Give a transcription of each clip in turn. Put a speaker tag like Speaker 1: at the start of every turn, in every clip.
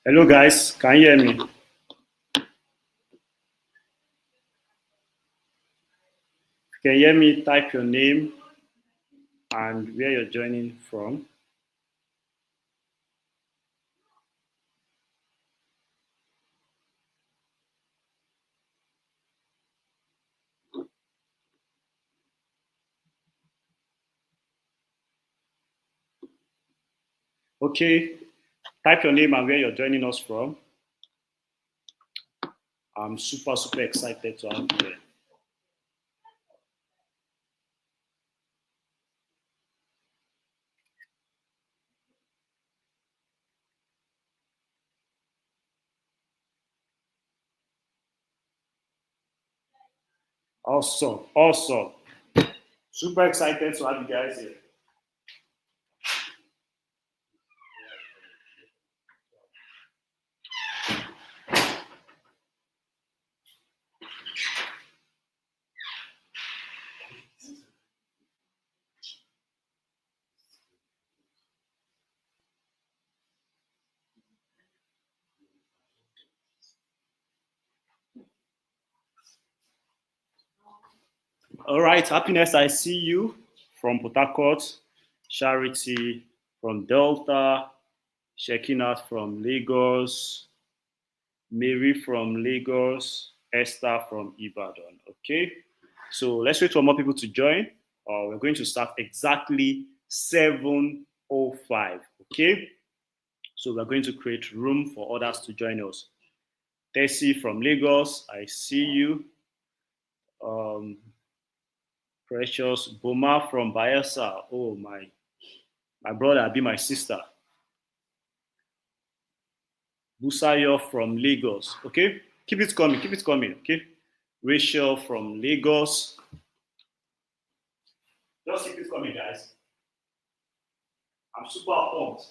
Speaker 1: Hello guys, can you hear me? If you can hear me, type your name and where you're joining from. Okay, type your name and where you're joining us from. I'm super excited to have you here. Awesome. Super excited to have you guys here. All right, Happiness, I see you from Port Harcourt, Charity from Delta, Shekinat from Lagos, Mary from Lagos, Esther from Ibadan. Okay, so let's wait for more people to join. We're going to start exactly 7:05. Okay, so we're going to create room for others to join us. Tessie from Lagos, I see you. Um, Precious Boma from Bayelsa. Oh my brother, be my sister. Busayo from Lagos. Okay, keep it coming. Okay, Rachel from Lagos. Just keep it coming, guys. I'm super pumped.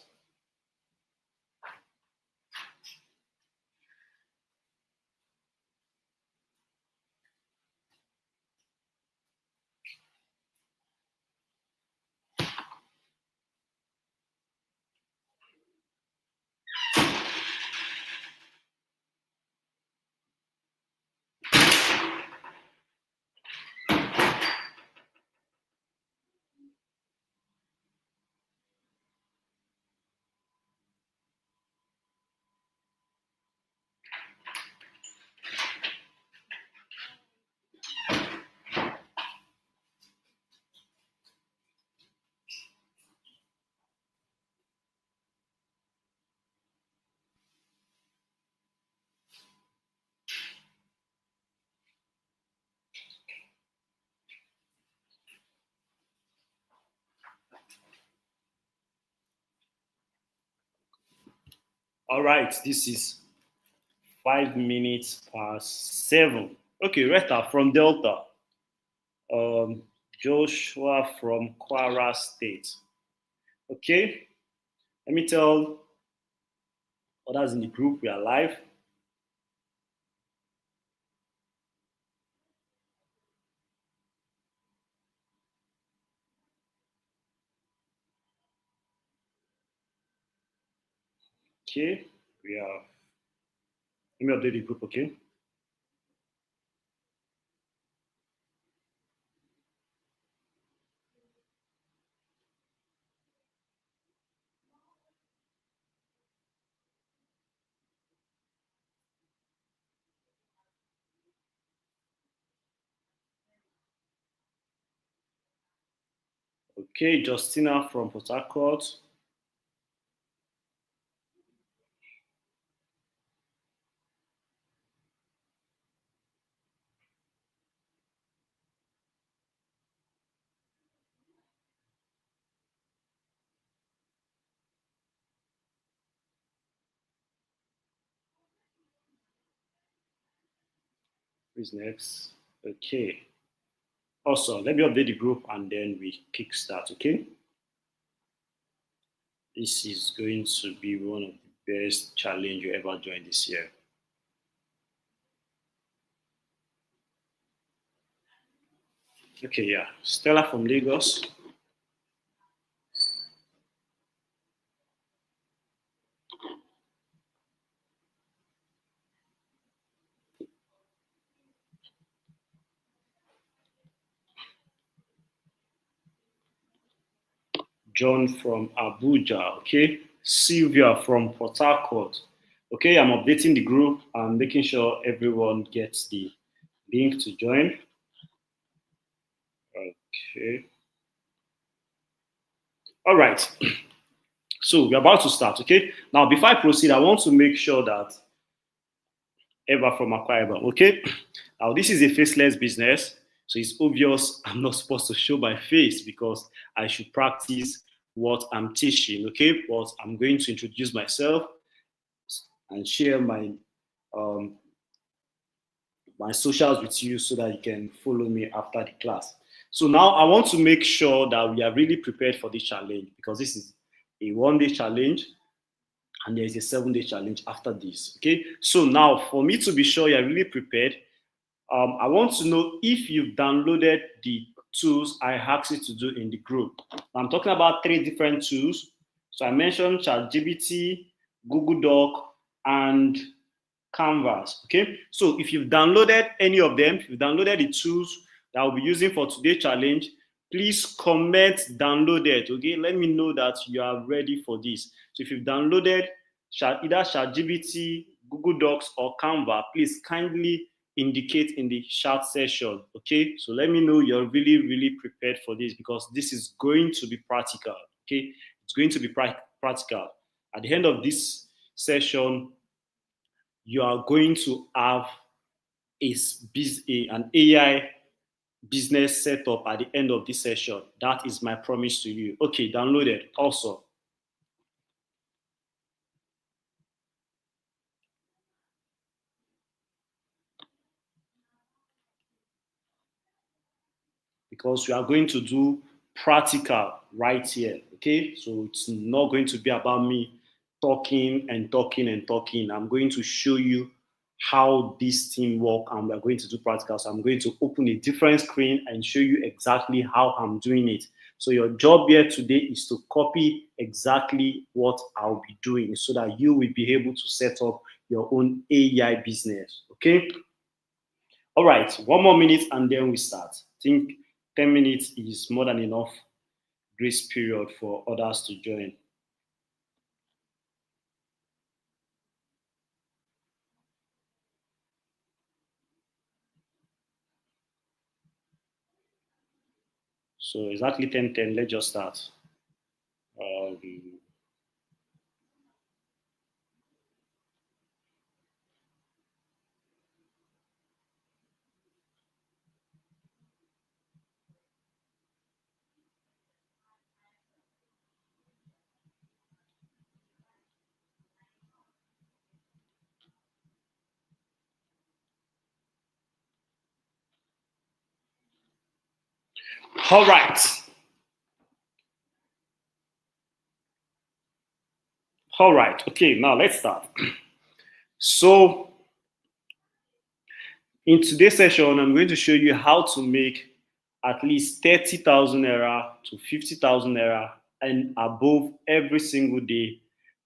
Speaker 1: All right, this is 5 minutes past 7. Okay, Reta from Delta. Um, Joshua from Kwara State. Okay, let me tell others in the group we are live. Okay, we are. Let me update the group. Okay. Okay, Justina from Port Harcourt. Who's next? Okay. Also, let me update the group and then we kickstart. Okay. This is going to be one of the best challenge you ever joined this year. Okay, yeah. Stella from Lagos. John from Abuja. Okay. Sylvia from Port Harcourt. Okay, I'm updating the group and making sure everyone gets the link to join. Okay. All right. So we're about to start. Okay. Now, before I proceed, I want to make sure that Eva from Akwa Ibom. Okay. Now, this is a faceless business. So it's obvious I'm not supposed to show my face because I should practice what I'm teaching. Okay. But I'm going to introduce myself and share um, my socials with you so that you can follow me after the class. So now I want to make sure that we are really prepared for this challenge because this is a 1 day challenge and there is a 7 day challenge after this. Okay. So now for me to be sure you're really prepared, I want to know if you've downloaded the tools I asked you to do in the group. I'm talking about 3 different tools. So I mentioned ChatGPT, Google Doc, and Canvas. Okay. So if you've downloaded any of them, if you've downloaded the tools that I'll be using for today's challenge, please comment downloaded. Okay. Let me know that you are ready for this. So if you've downloaded either ChatGPT, Google Docs, or Canva, please kindly indicate in the chat session. Okay. So let me know you're really, really prepared for this because this is going to be practical. Okay. It's going to be practical. At the end of this session, you are going to have an AI business setup at the end of this session. That is my promise to you. Okay, downloaded. Also, because we are going to do practical right here. Okay, so it's not going to be about me talking and talking and talking. I'm going to show you how this thing work and we're going to do practical. So I'm going to open a different screen and show you exactly how I'm doing it. So your job here today is to copy exactly what I'll be doing so that you will be able to set up your own AI business. Okay. All right. 1 more minute and then we start. I think 10 minutes is more than enough grace period for others to join. So exactly 10:10. Let's just start. Um, all right. All right. Okay. Now let's start. So in today's session, I'm going to show you how to make at least 30,000 naira to 50,000 naira and above every single day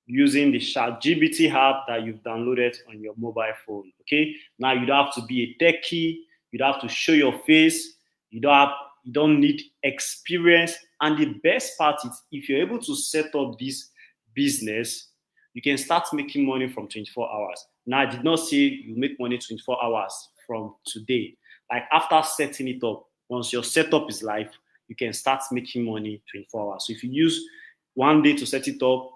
Speaker 1: using the ChatGPT app that you've downloaded on your mobile phone. Okay. Now you don't have to be a techie. You don't have to show your face. You don't have. You don't need experience. And the best part is, if you're able to set up this business, you can start making money from 24 hours. Now, I did not say you make money 24 hours from today. Like after setting it up, once your setup is live, you can start making money 24 hours. So if you use 1 day to set it up,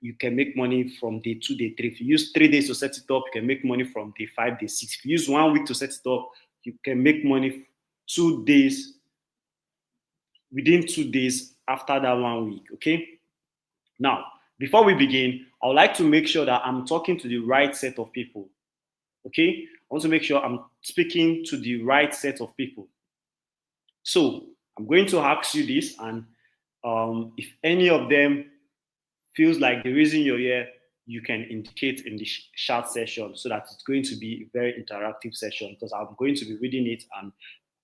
Speaker 1: you can make money from day 2, day 3. If you use 3 days to set it up, you can make money from day 5, day 6. If you use 1 week to set it up, you can make money 2 days within 2 days after that 1 week. Okay. Now, before we begin, I would like to make sure that I'm talking to the right set of people. Okay. I want to make sure I'm speaking to the right set of people. So I'm going to ask you this, and if any of them feels like the reason you're here, you can indicate in the chat session so that it's going to be a very interactive session because I'm going to be reading it and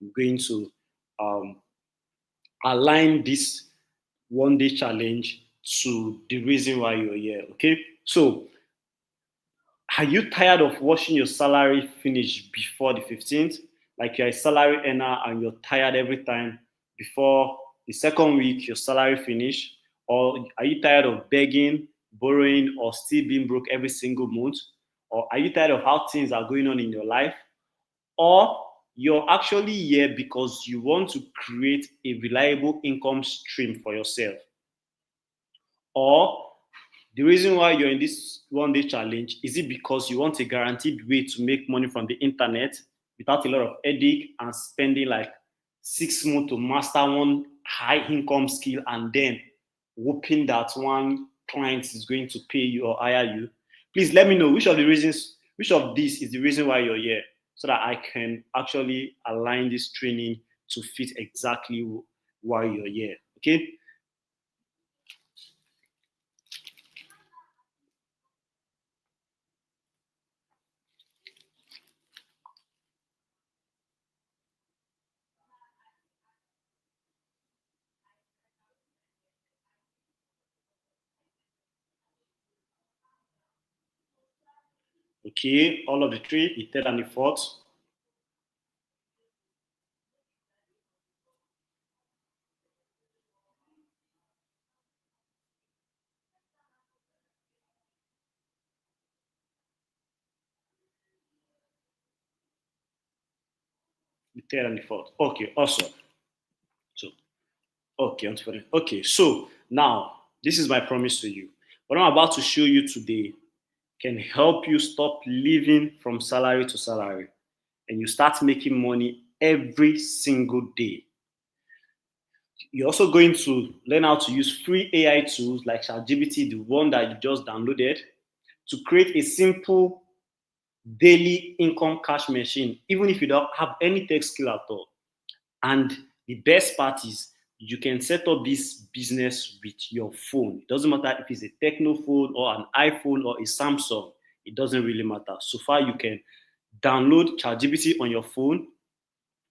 Speaker 1: I'm going to um, align this 1 day challenge to the reason why you're here. Okay. So are you tired of watching your salary finish before the 15th? Like you're a salary earner and you're tired every time before The second week, your salary finish, or are you tired of begging, borrowing, or still being broke every single month? Or are you tired of how things are going on in your life? Or you're actually here because you want to create a reliable income stream for yourself? Or the reason why you're in this 1 day challenge, is it because you want a guaranteed way to make money from the internet without a lot of headache and spending like 6 months to master one high income skill and then hoping that one client is going to pay you or hire you? Please let me know which of these is the reason why you're here, so that I can actually align this training to fit exactly why you're here. Okay? Okay, all of the three, the third and the fourth. The third and the fourth. Okay, awesome. So, okay, okay. So now this is my promise to you. What I'm about to show you today can help you stop living from salary to salary, and you start making money every single day. You're also going to learn how to use free AI tools like ChatGPT, the one that you just downloaded, to create a simple daily income cash machine, even if you don't have any tech skill at all. And the best part is you can set up this business with your phone. It doesn't matter if it's a techno phone or an iPhone or a Samsung. It doesn't really matter. So far, you can download ChatGPT on your phone,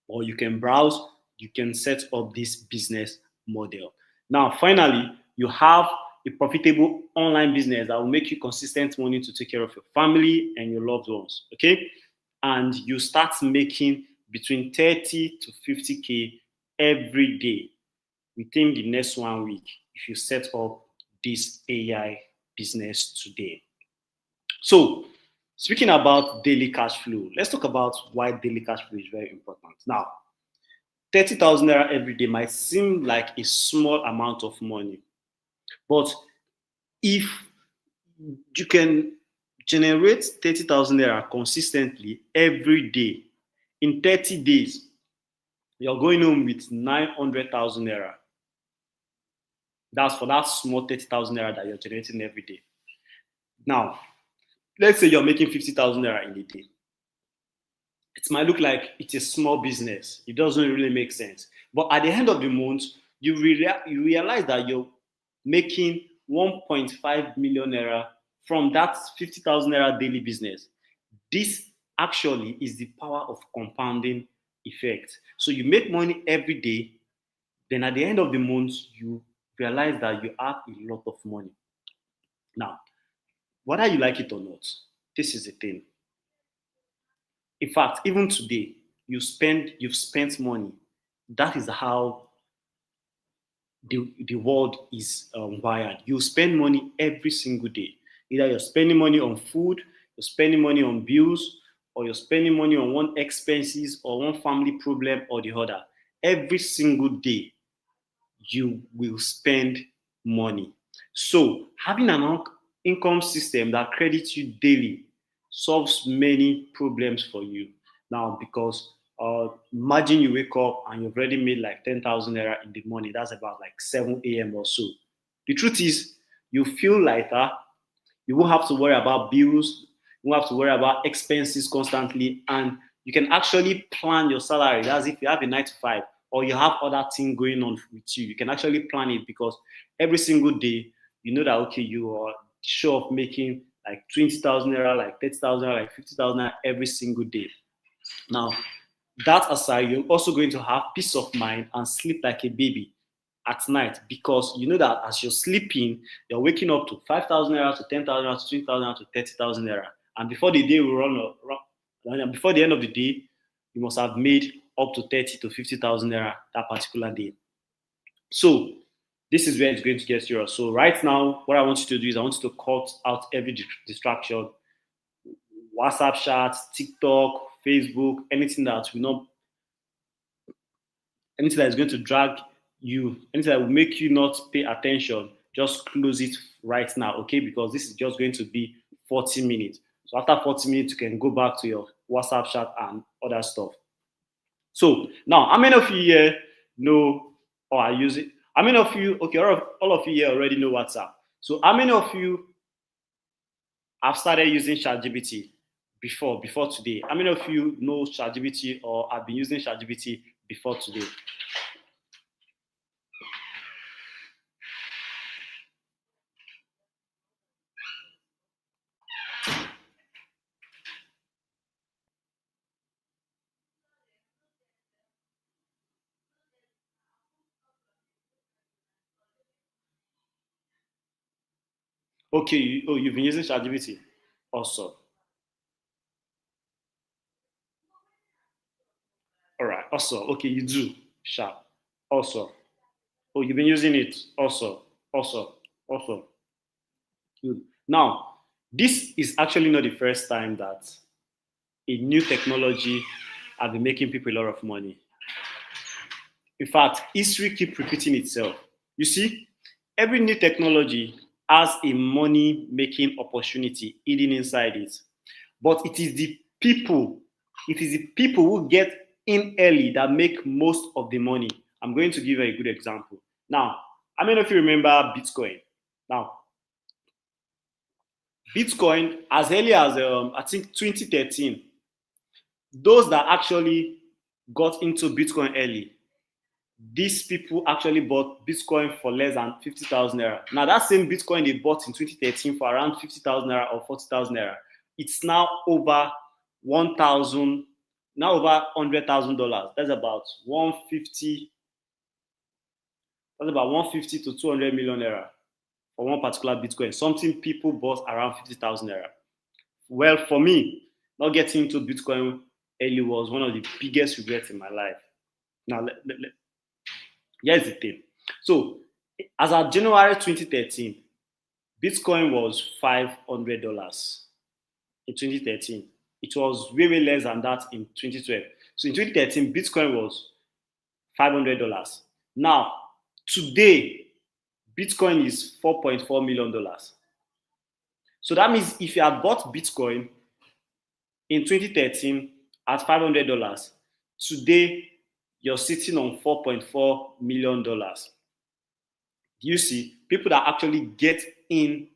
Speaker 1: or you can browse, you can set up this business model. Now, finally, you have a profitable online business that will make you consistent money to take care of your family and your loved ones. Okay? And you start making between 30 to 50K every day within the next 1 week if you set up this AI business today. So, speaking about daily cash flow, let's talk about why daily cash flow is very important. Now, 30,000 naira every day might seem like a small amount of money, but if you can generate 30,000 naira consistently every day, in 30 days, you're going home with 900,000 naira. That's for that small 30,000 naira that you're generating every day. Now, let's say you're making 50,000 naira in a day. It might look like it's a small business. It doesn't really make sense. But at the end of the month, you realize that you're making 1.5 million naira from that 50,000 naira daily business. This actually is the power of compounding effect. So you make money every day, then at the end of the month, you realize that you have a lot of money. Now, whether you like it or not, this is the thing. In fact, even today, you've spent money. That is how the world is wired. You spend money every single day. Either you're spending money on food, you're spending money on bills, or you're spending money on one expenses or one family problem or the other. Every single day, you will spend money. So having an income system that credits you daily solves many problems for you. Now, because imagine you wake up and you've already made like 10,000 naira in the morning. That's about like 7 a.m. or so. The truth is, you feel lighter. You won't have to worry about bills. You won't have to worry about expenses constantly. And you can actually plan your salary. That's if you have a 9 to 5 or you have other things going on with you. You can actually plan it because every single day, you know that, okay, you are sure of making like 20,000 naira, like 30,000 naira, like 50,000 naira every single day. Now, that aside, you're also going to have peace of mind and sleep like a baby at night because you know that as you're sleeping, you're waking up to 5,000 naira, to 10,000 naira, to 20,000 naira, to 30,000 naira. And before the day will run, before the end of the day, you must have made up to 30 to 50,000 naira that particular day. So this is where it's going to get serious. So right now, what I want you to do is I want you to cut out every distraction, WhatsApp chats, TikTok, Facebook, anything that is going to drag you, anything that will make you not pay attention, just close it right now, okay? Because this is just going to be 40 minutes. So after 40 minutes, you can go back to your WhatsApp chat and other stuff. So now, how many of you here know or are using? How many of you? Okay, all of you here already know WhatsApp. So how many of you have started using ChatGPT before today? How many of you know ChatGPT or have been using ChatGPT before today? Okay, you've been using ChatGPT. Awesome. All right, awesome. Okay, you do. Sharp. Awesome. Oh, you've been using it. Awesome. Awesome. Awesome. Good. Now, this is actually not the first time that a new technology has been making people a lot of money. In fact, history keeps repeating itself. You see, every new technology has a money making opportunity hidden inside it. But it is the people who get in early that make most of the money. I'm going to give you a good example. Now, how many of you remember Bitcoin? Now, Bitcoin, as early as I think 2013, those that actually got into Bitcoin early, these people actually bought Bitcoin for less than 50,000 naira. Now, that same Bitcoin they bought in 2013 for around 50,000 naira or 40,000 naira, it's now over 1,000, now over $100,000. That's about 150 to 200 million naira for one particular Bitcoin, something people bought around 50,000 naira. Well, for me, not getting into Bitcoin early was one of the biggest regrets in my life. Now, here's the thing. So, as of January 2013, Bitcoin was $500 in 2013. It was way, way less than that in 2012. So in 2013, Bitcoin was $500. Now, today, Bitcoin is $4.4 million. So that means if you had bought Bitcoin in 2013 at $500, today you're sitting on $4.4 million. You see, people that actually get in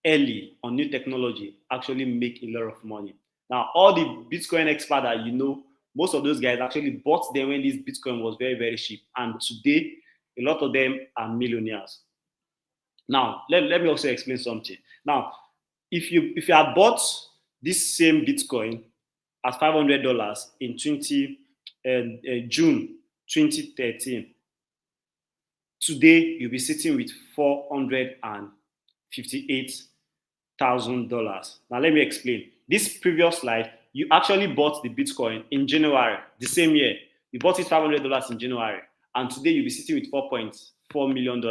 Speaker 1: early on new technology actually make a lot of money. Now, all the Bitcoin experts that you know, most of those guys actually bought them when this Bitcoin was very, very cheap. And today, a lot of them are millionaires. Now, let me also explain something. Now, if you had bought this same Bitcoin at $500 in June 2013, today you'll be sitting with $458,000. Now let me explain. This previous slide, you actually bought the Bitcoin in January, the same year. You bought it $500 in January, and today you'll be sitting with $4.4 million.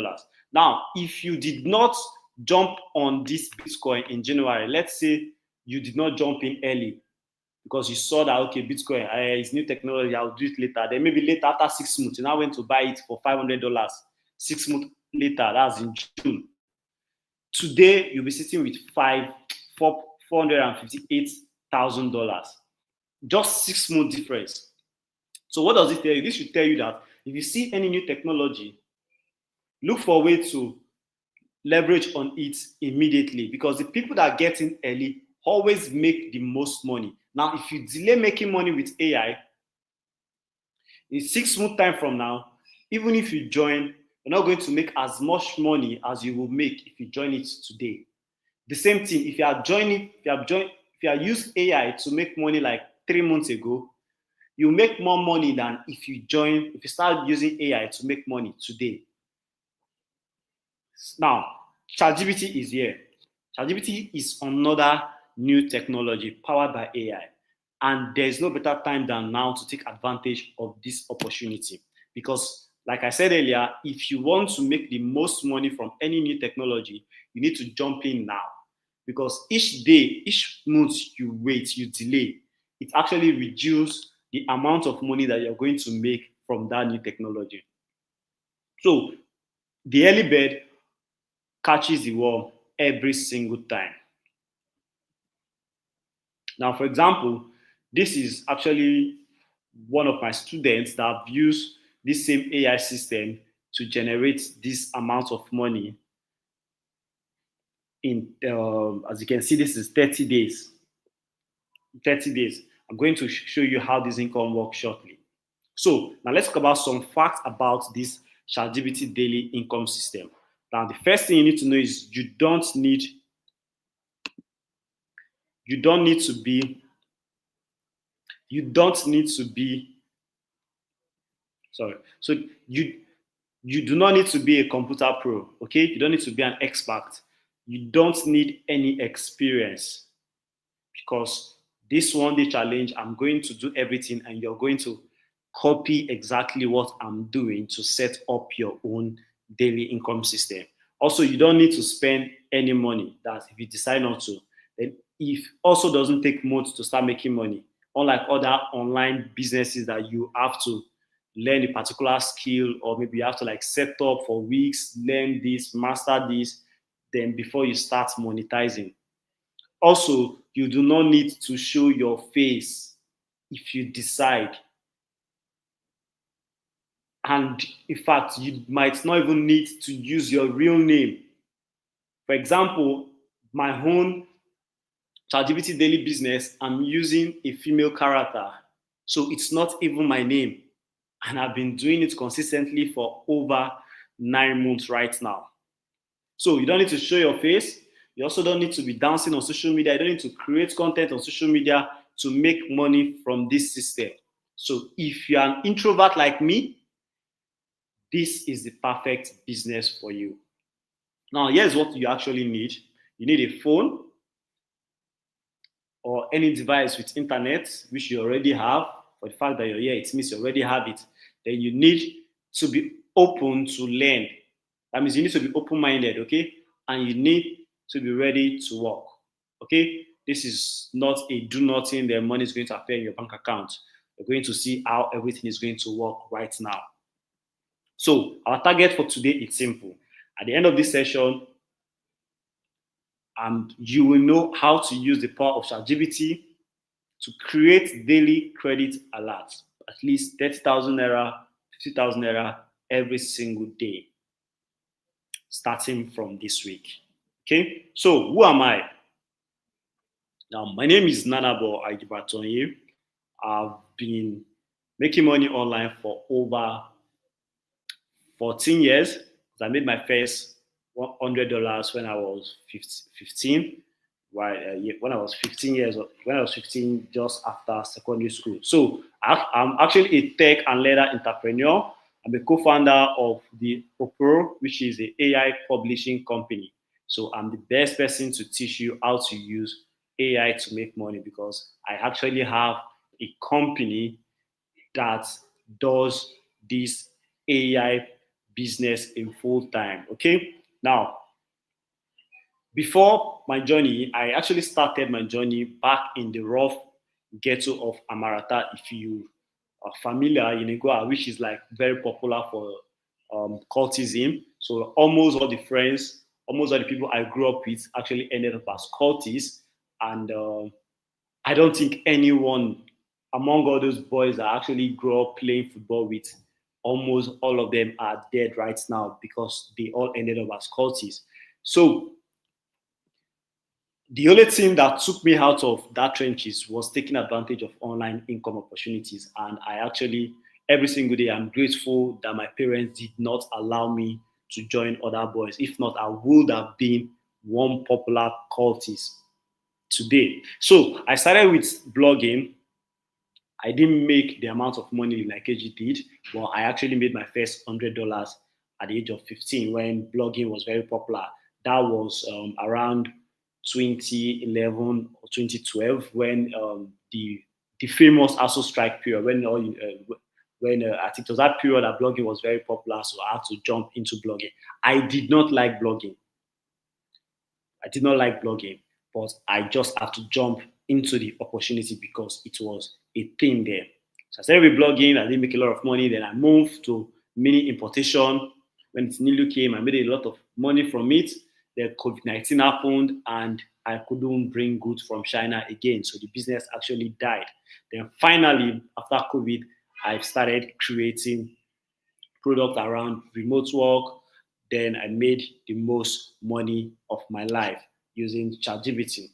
Speaker 1: Now, if you did not jump on this Bitcoin in January, let's say you did not jump in early because you saw that, okay, Bitcoin is new technology, I'll do it later. Then maybe later, after 6 months, you now went to buy it for $500. 6 months later, that's in June. Today, you'll be sitting with $458,000. Just 6 months difference. So what does it tell you? This should tell you that if you see any new technology, look for a way to leverage on it immediately, because the people that get in early always make the most money. Now, if you delay making money with AI, in 6 months time from now, even if you join, you're not going to make as much money as you will make if you join it today. The same thing, if you are use AI to make money like 3 months ago, you make more money than if you start using AI to make money today. Now, ChatGPT is here. ChatGPT is another new technology powered by AI. And there's no better time than now to take advantage of this opportunity, because Like I said earlier, if you want to make the most money from any new technology, you need to jump in now. Because each day, each month you wait, you delay, it actually reduces the amount of money that you're going to make from that new technology. So the early bird catches the worm every single time. Now, for example, this is actually one of my students that have used this same AI system to generate this amount of money in, as you can see, this is 30 days. 30 days. I'm going to show you how this income works shortly. So now let's talk about some facts about this ChatGPT daily income system. Now, the first thing you need to know is you don't need to be you don't need to be sorry. So you you do not need to be a computer pro, okay? You don't need to be an expert. You don't need any experience because this one day challenge, I'm going to do everything and you're going to copy exactly what I'm doing to set up your own daily income system. Also, you don't need to spend any money. That if you decide not to, then if also doesn't take months to start making money, unlike other online businesses that you have to learn a particular skill or maybe you have to like set up for weeks, learn this, master this, then before you start monetizing. Also, you do not need to show your face if you decide. And in fact, you might not even need to use your real name. For example, my own ChatGPT daily business, I'm using a female character. So it's not even my name. And I've been doing it consistently for over 9 months right now. So you don't need to show your face. You also don't need to be dancing on social media. You don't need to create content on social media to make money from this system. So if you're an introvert like me, this is the perfect business for you. Now, here's what you actually need. You need a phone or any device with internet, which you already have. For the fact that you're here, it means you already have it. Then you need to be open to learn. That means you need to be open-minded, okay? And you need to be ready to work, okay? This is not a do nothing, the money is going to appear in your bank account. You're going to see how everything is going to work right now. So our target for today is simple. At the end of this session, you will know how to use the power of ChatGPT to create daily credit alerts, at least 30,000 naira, 50,000 naira every single day, starting from this week. Okay, so who am I? Now, my name is Nanabo Aidibatonye. I've been making money online for over 14 years. I made my first $100 when I was 15. When I was 15 years old, when I was 15, just after secondary school. So I'm actually a tech and learner entrepreneur. I'm a co-founder of the Opro, which is an AI publishing company. So I'm the best person to teach you how to use AI to make money because I actually have a company that does this AI business in full time. Okay. Now, before my journey, I actually started my journey back in the rough ghetto of Amarata. If you are familiar in Igua, which is like very popular for cultism. So almost all the people I grew up with actually ended up as cultists. And I don't think anyone among all those boys that actually grew up playing football with, almost all of them are dead right now because they all ended up as cultists. So the only thing that took me out of that trenches was taking advantage of online income opportunities. And I actually, every single day, I'm grateful that my parents did not allow me to join other boys. If not, I would have been one popular cultist today. So I started with blogging. I didn't make the amount of money like KG did, but I actually made my first $100 at the age of 15 when blogging was very popular. That was around 2011 or 2012 when the famous ASO strike period, when I think it was that period that blogging was very popular, so I had to jump into blogging. I did not like blogging. I did not like blogging, but I just had to jump into the opportunity because it was a thing there. So I started with blogging. I didn't make a lot of money. Then I moved to mini importation. When it nearly came, I made a lot of money from it. Then COVID-19 happened, and I couldn't bring goods from China again. So the business actually died. Then finally, after COVID, I started creating product around remote work. Then I made the most money of my life using ChatGPT.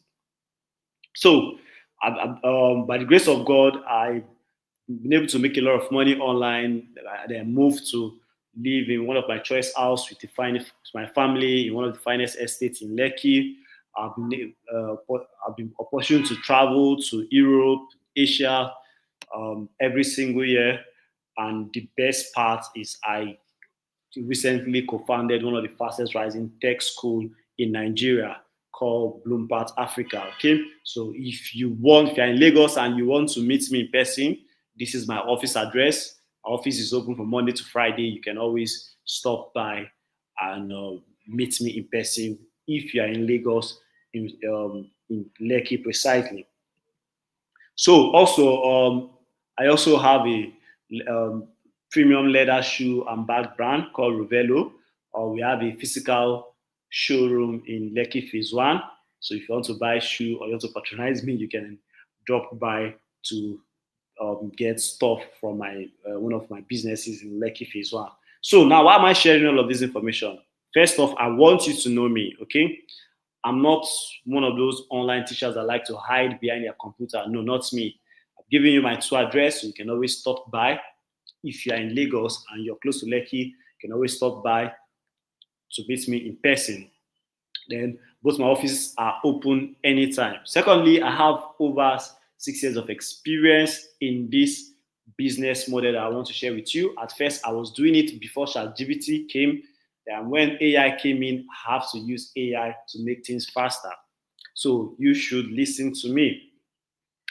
Speaker 1: So, by the grace of God, I've been able to make a lot of money online. I then moved to live in one of my choice house with my family in one of the finest estates in Lekki. I've been opportunity to travel to Europe, Asia, every single year. And the best part is I recently co-founded one of the fastest rising tech school in Nigeria called Bloomberg Africa. Okay, so if you're in Lagos and you want to meet me in person, this is my office address. Our office is open from Monday to Friday. You can always stop by and meet me in person if you are in Lagos, in Lekki precisely. So also, I also have a um, premium leather shoe and bag brand called Ruvello. We have a physical showroom in Lekki Phase One. So if you want to buy shoe or you want to patronize me, you can drop by to get stuff from my one of my businesses in Lekki Phase One. So now, why am I sharing all of this information? First off, I want you to know me. Okay, I'm not one of those online teachers that like to hide behind their computer. No, not me. I've given you my two address, so you can always stop by. If you're in Lagos and you're close to Lekki, you can always stop by to meet me in person. Then both my offices are open anytime. Secondly, I have over 6 years of experience in this business model that I want to share with you. At first, I was doing it before ChatGPT came. And when AI came in, I have to use AI to make things faster. So you should listen to me.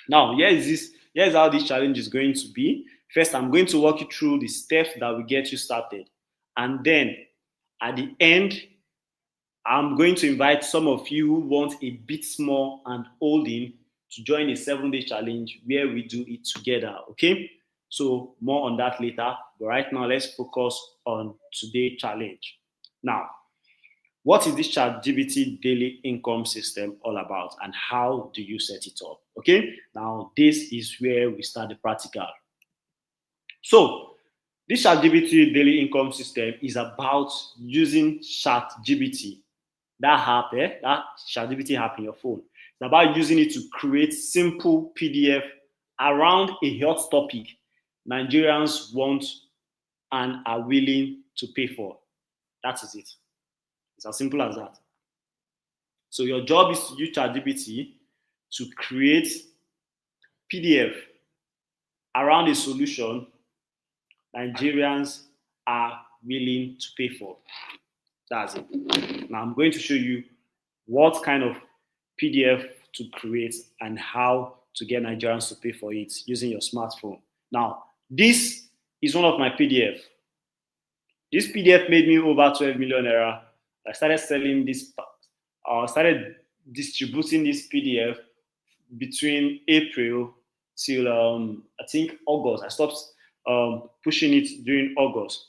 Speaker 1: Now, here's how this challenge is going to be. First, I'm going to walk you through the steps that will get you started. And then at the end, I'm going to invite some of you who want a bit more and holding to join a 7 day challenge where we do it together. Okay? So more on that later. But right now, let's focus on today's challenge. Now, what is this ChatGPT daily income system all about and how do you set it up? Okay? Now, this is where we start the practical. So, this ChatGPT daily income system is about using ChatGPT, that ChatGPT app in your phone. It's about using it to create simple PDF around a hot topic Nigerians want and are willing to pay for. That is it. It's as simple as that. So your job is to use ChatGPT to create PDF around a solution Nigerians are willing to pay for. That's it. Now I'm going to show you what kind of PDF to create and how to get Nigerians to pay for it using your smartphone. Now, this is one of my PDF. This PDF made me over 12 million naira. I started selling this, started distributing this PDF between April till I think August. I stopped pushing it during August.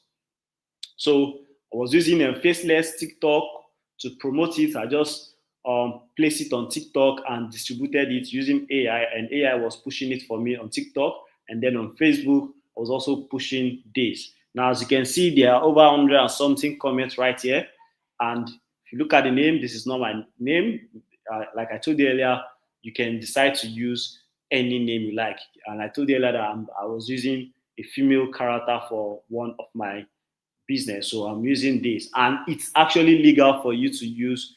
Speaker 1: So I was using a faceless TikTok to promote it. I just placed it on TikTok and distributed it using AI, and AI was pushing it for me on TikTok. And then on Facebook, I was also pushing this. Now, as you can see, there are over 100 and something comments right here. And if you look at the name, this is not my name. Like I told you earlier, you can decide to use any name you like. And I told you earlier that I was using a female character for one of my business. So I'm using this. And it's actually legal for you to use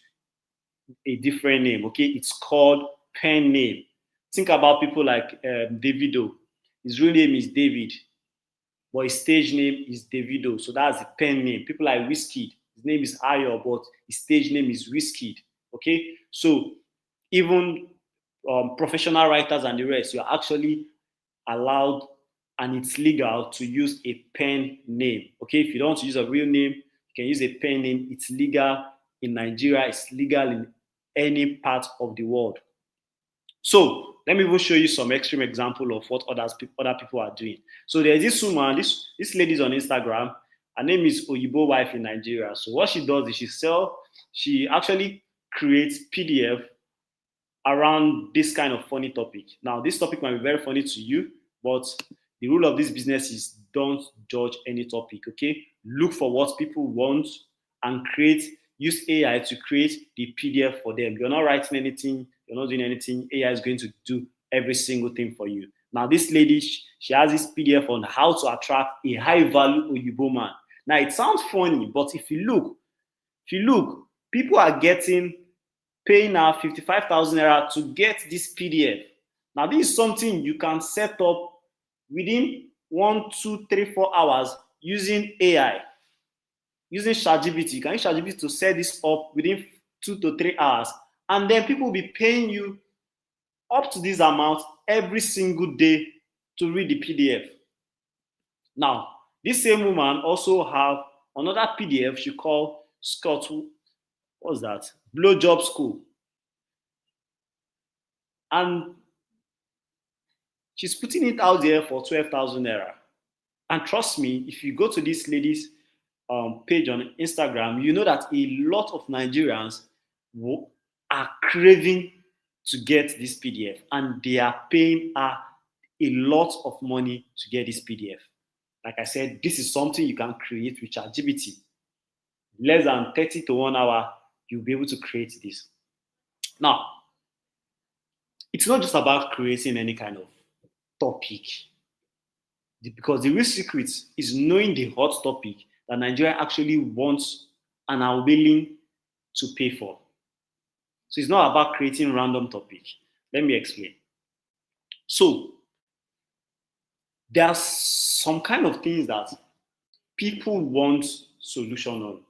Speaker 1: a different name. Okay, it's called pen name. Think about people like Davido. His real name is David, but his stage name is Davido. So that's the pen name. People like Wizkid, his name is Ayo, but his stage name is Wizkid. Okay, so even professional writers and the rest, you're actually allowed and it's legal to use a pen name. Okay, if you don't want to use a real name, you can use a pen name. It's legal in Nigeria, it's legal in any part of the world. So let me even show you some extreme example of what other people are doing. So there's this woman, this lady's on Instagram. Her name is Oyibo Wife in Nigeria. So what she does is she actually creates PDF around this kind of funny topic. Now, this topic might be very funny to you, but the rule of this business is don't judge any topic, okay? Look for what people want and use AI to create the PDF for them. You're not writing anything, you're not doing anything. AI is going to do every single thing for you. Now, this lady, she has this PDF on how to attract a high value Oyibo man. Now, it sounds funny, but if you look, people are paying her 55,000 naira to get this PDF. Now, this is something you can set up within 1, 2, 3, 4 hours using AI, using ChatGPT. You can use ChatGPT to set this up within 2 to 3 hours, and then people will be paying you up to this amount every single day to read the PDF. Now, this same woman also have another PDF she called Scott. What's that? Blowjob School. And she's putting it out there for 12,000 naira. And trust me, if you go to this lady's page on Instagram, you know that a lot of Nigerians are craving to get this PDF, and they are paying her a lot of money to get this PDF. Like I said, this is something you can create with ChatGPT. Less than 30 to 1 hour, you'll be able to create this. Now, it's not just about creating any kind of topic, because the real secret is knowing the hot topic that Nigeria actually wants and are willing to pay for. So it's not about creating random topic. Let me explain. So there are some kind of things that people want solution on,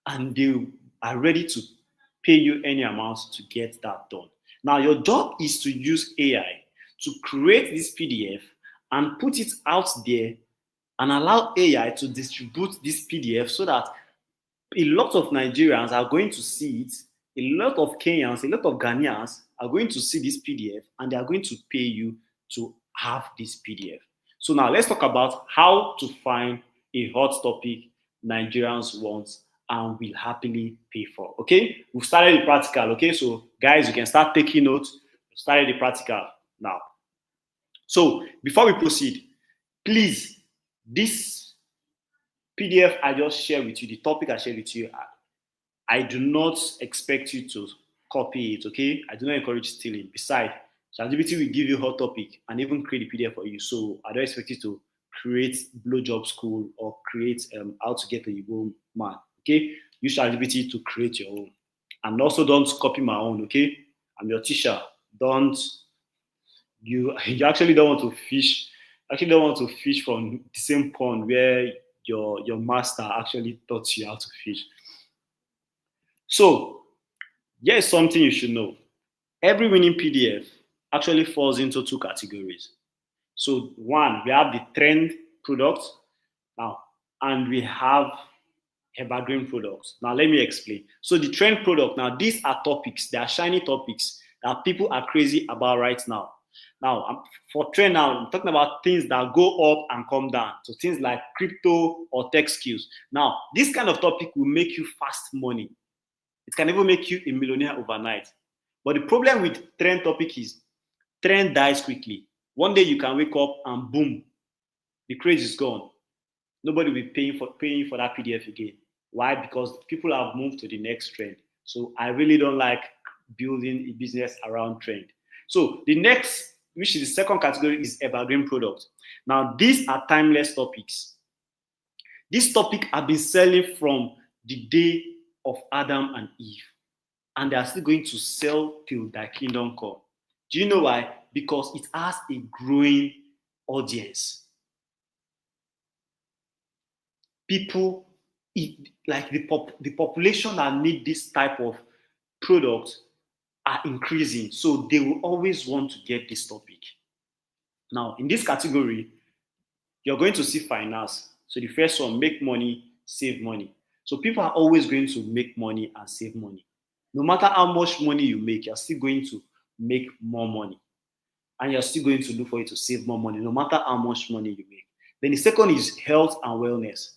Speaker 1: and they are ready to pay you any amount to get that done. Now, your job is to use AI to create this PDF and put it out there and allow AI to distribute this PDF so that a lot of Nigerians are going to see it, a lot of Kenyans, a lot of Ghanaians are going to see this PDF, and they are going to pay you to have this PDF. So now let's talk about how to find a hot topic Nigerians want and will happily pay for. Okay, we've started the practical. Okay, so guys, you can start taking notes. We've started the practical now. So before we proceed, please, this PDF I just shared with you, the topic I shared with you, I do not expect you to copy it. Okay, I do not encourage stealing. Besides, ChatGPT will give you a hot topic and even create a PDF for you. So I don't expect you to create blowjob school or create how to get a Igbo man. Okay, use ChatGPT to create your own, and also don't copy my own. Okay, I'm your teacher. You actually don't want to fish. Actually, don't want to fish from the same pond where your master actually taught you how to fish. So here's something you should know. Every winning PDF actually falls into two categories. So one, we have the trend products now, and we have evergreen products. Now let me explain. So the trend product, now these are topics, they are shiny topics that people are crazy about right now. Now for trend now, I'm talking about things that go up and come down. So things like crypto or tech skills. Now this kind of topic will make you fast money. It can even make you a millionaire overnight. But the problem with trend topic is trend dies quickly. One day you can wake up and boom, the craze is gone. Nobody will be paying for that PDF again. Why? Because people have moved to the next trend. So I really don't like building a business around trend. So the next, which is the second category, is evergreen products. Now these are timeless topics. This topic have been selling from the day of Adam and Eve, and they are still going to sell till thy kingdom come. Do you know why? Because it has a growing audience. People, like the population that need this type of product are increasing, so they will always want to get this topic. Now, in this category, you're going to see finance. So the first one, make money, save money. So people are always going to make money and save money. No matter how much money you make, you're still going to make more money. And you're still going to look for it to save more money, no matter how much money you make. Then the second is health and wellness.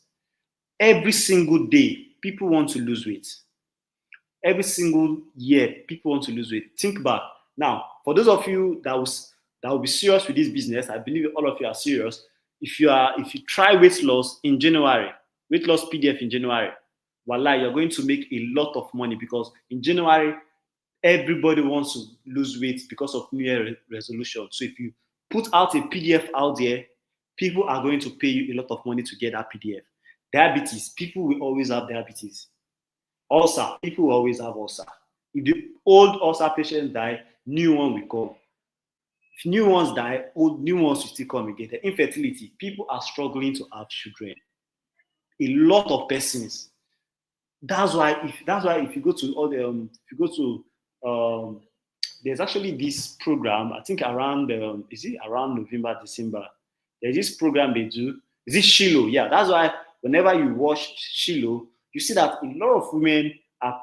Speaker 1: Every single day, people want to lose weight. Every single year, people want to lose weight. Think back. Now, for those of you that will be serious with this business, I believe all of you are serious. If you try weight loss in January, weight loss PDF in January, voila, you're going to make a lot of money because in January, everybody wants to lose weight because of New Year resolution. So if you put out a PDF out there, people are going to pay you a lot of money to get that PDF. Diabetes, people will always have diabetes. Ulcer, people will always have ulcer. If the old ulcer patients die, new one will come. If new ones die, new ones will still come again. The infertility, people are struggling to have children. A lot of persons. That's why if you go to all the if you go to there's actually this program, I think around is it around November, December? There's this program they do. Is it Shiloh? Yeah, that's why whenever you watch Shiloh, you see that a lot of women are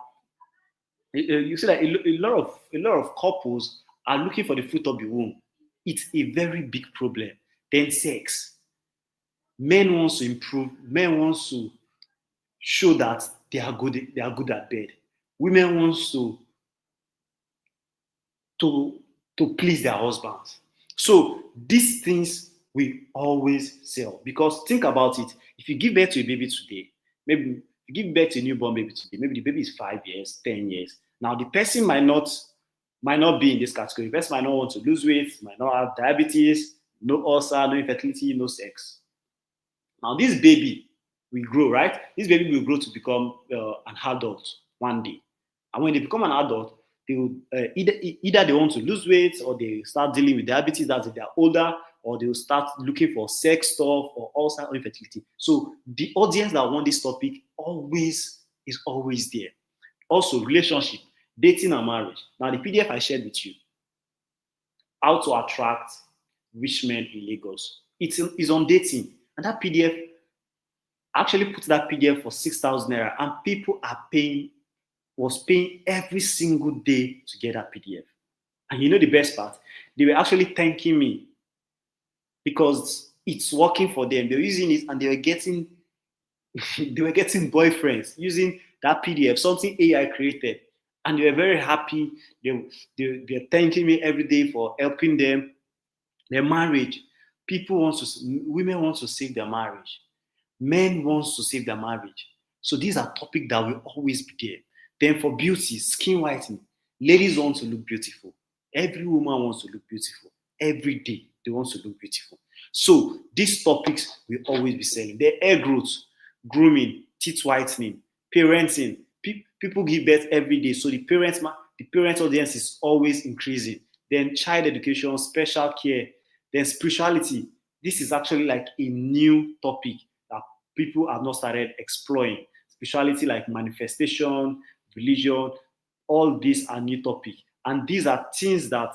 Speaker 1: you see that a lot of couples are looking for the fruit of the womb. It's a very big problem. Then sex. Men wants to improve, men wants to show that they are good at bed. Women wants to to please their husbands. So these things will always sell because think about it. If you give birth to a baby today, maybe you give birth to a newborn baby today, maybe the baby is 5 years, 10 years. Now the person might not be in this category. The person might not want to lose weight, might not have diabetes, no ulcer, no infertility, no sex. Now this baby will grow, right? This baby will grow to become an adult one day. And when they become an adult, they will either they want to lose weight or they start dealing with diabetes as they are older, or they will start looking for sex stuff or ulcer or infertility. So the audience that want this topic is always there. Also, relationship, dating and marriage. Now the PDF I shared with you, how to attract rich men in Lagos. It's on dating, and that PDF actually put that PDF for 6,000 naira, and people was paying every single day to get that PDF. And you know the best part? They were actually thanking me because it's working for them. They're using it and they were getting boyfriends using that PDF, something AI created. And they were very happy. They're thanking me every day for helping them. Their marriage, women want to save their marriage. Men wants to save their marriage. So these are topics that will always be there. Then for beauty, skin whitening, ladies want to look beautiful. Every woman wants to look beautiful. Every day they want to look beautiful. So these topics will always be selling. The hair growth, grooming, teeth whitening, parenting. People give birth every day. So the parent audience is always increasing. Then child education, special care, then spirituality. This is actually like a new topic that people have not started exploring. Spirituality like manifestation, religion, all these are new topics. And these are things that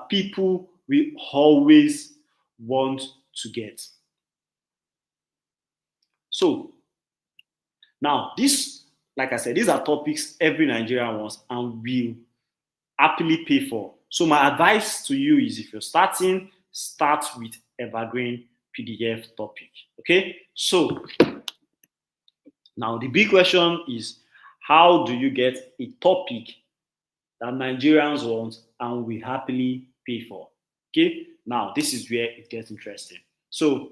Speaker 1: people will always want to get. So now this, like I said, these are topics every Nigerian wants and will happily pay for. So my advice to you is if you're starting, start with evergreen PDF topic. Okay? So now the big question is, how do you get a topic that Nigerians want and we happily pay for? Okay? Now this is where it gets interesting. So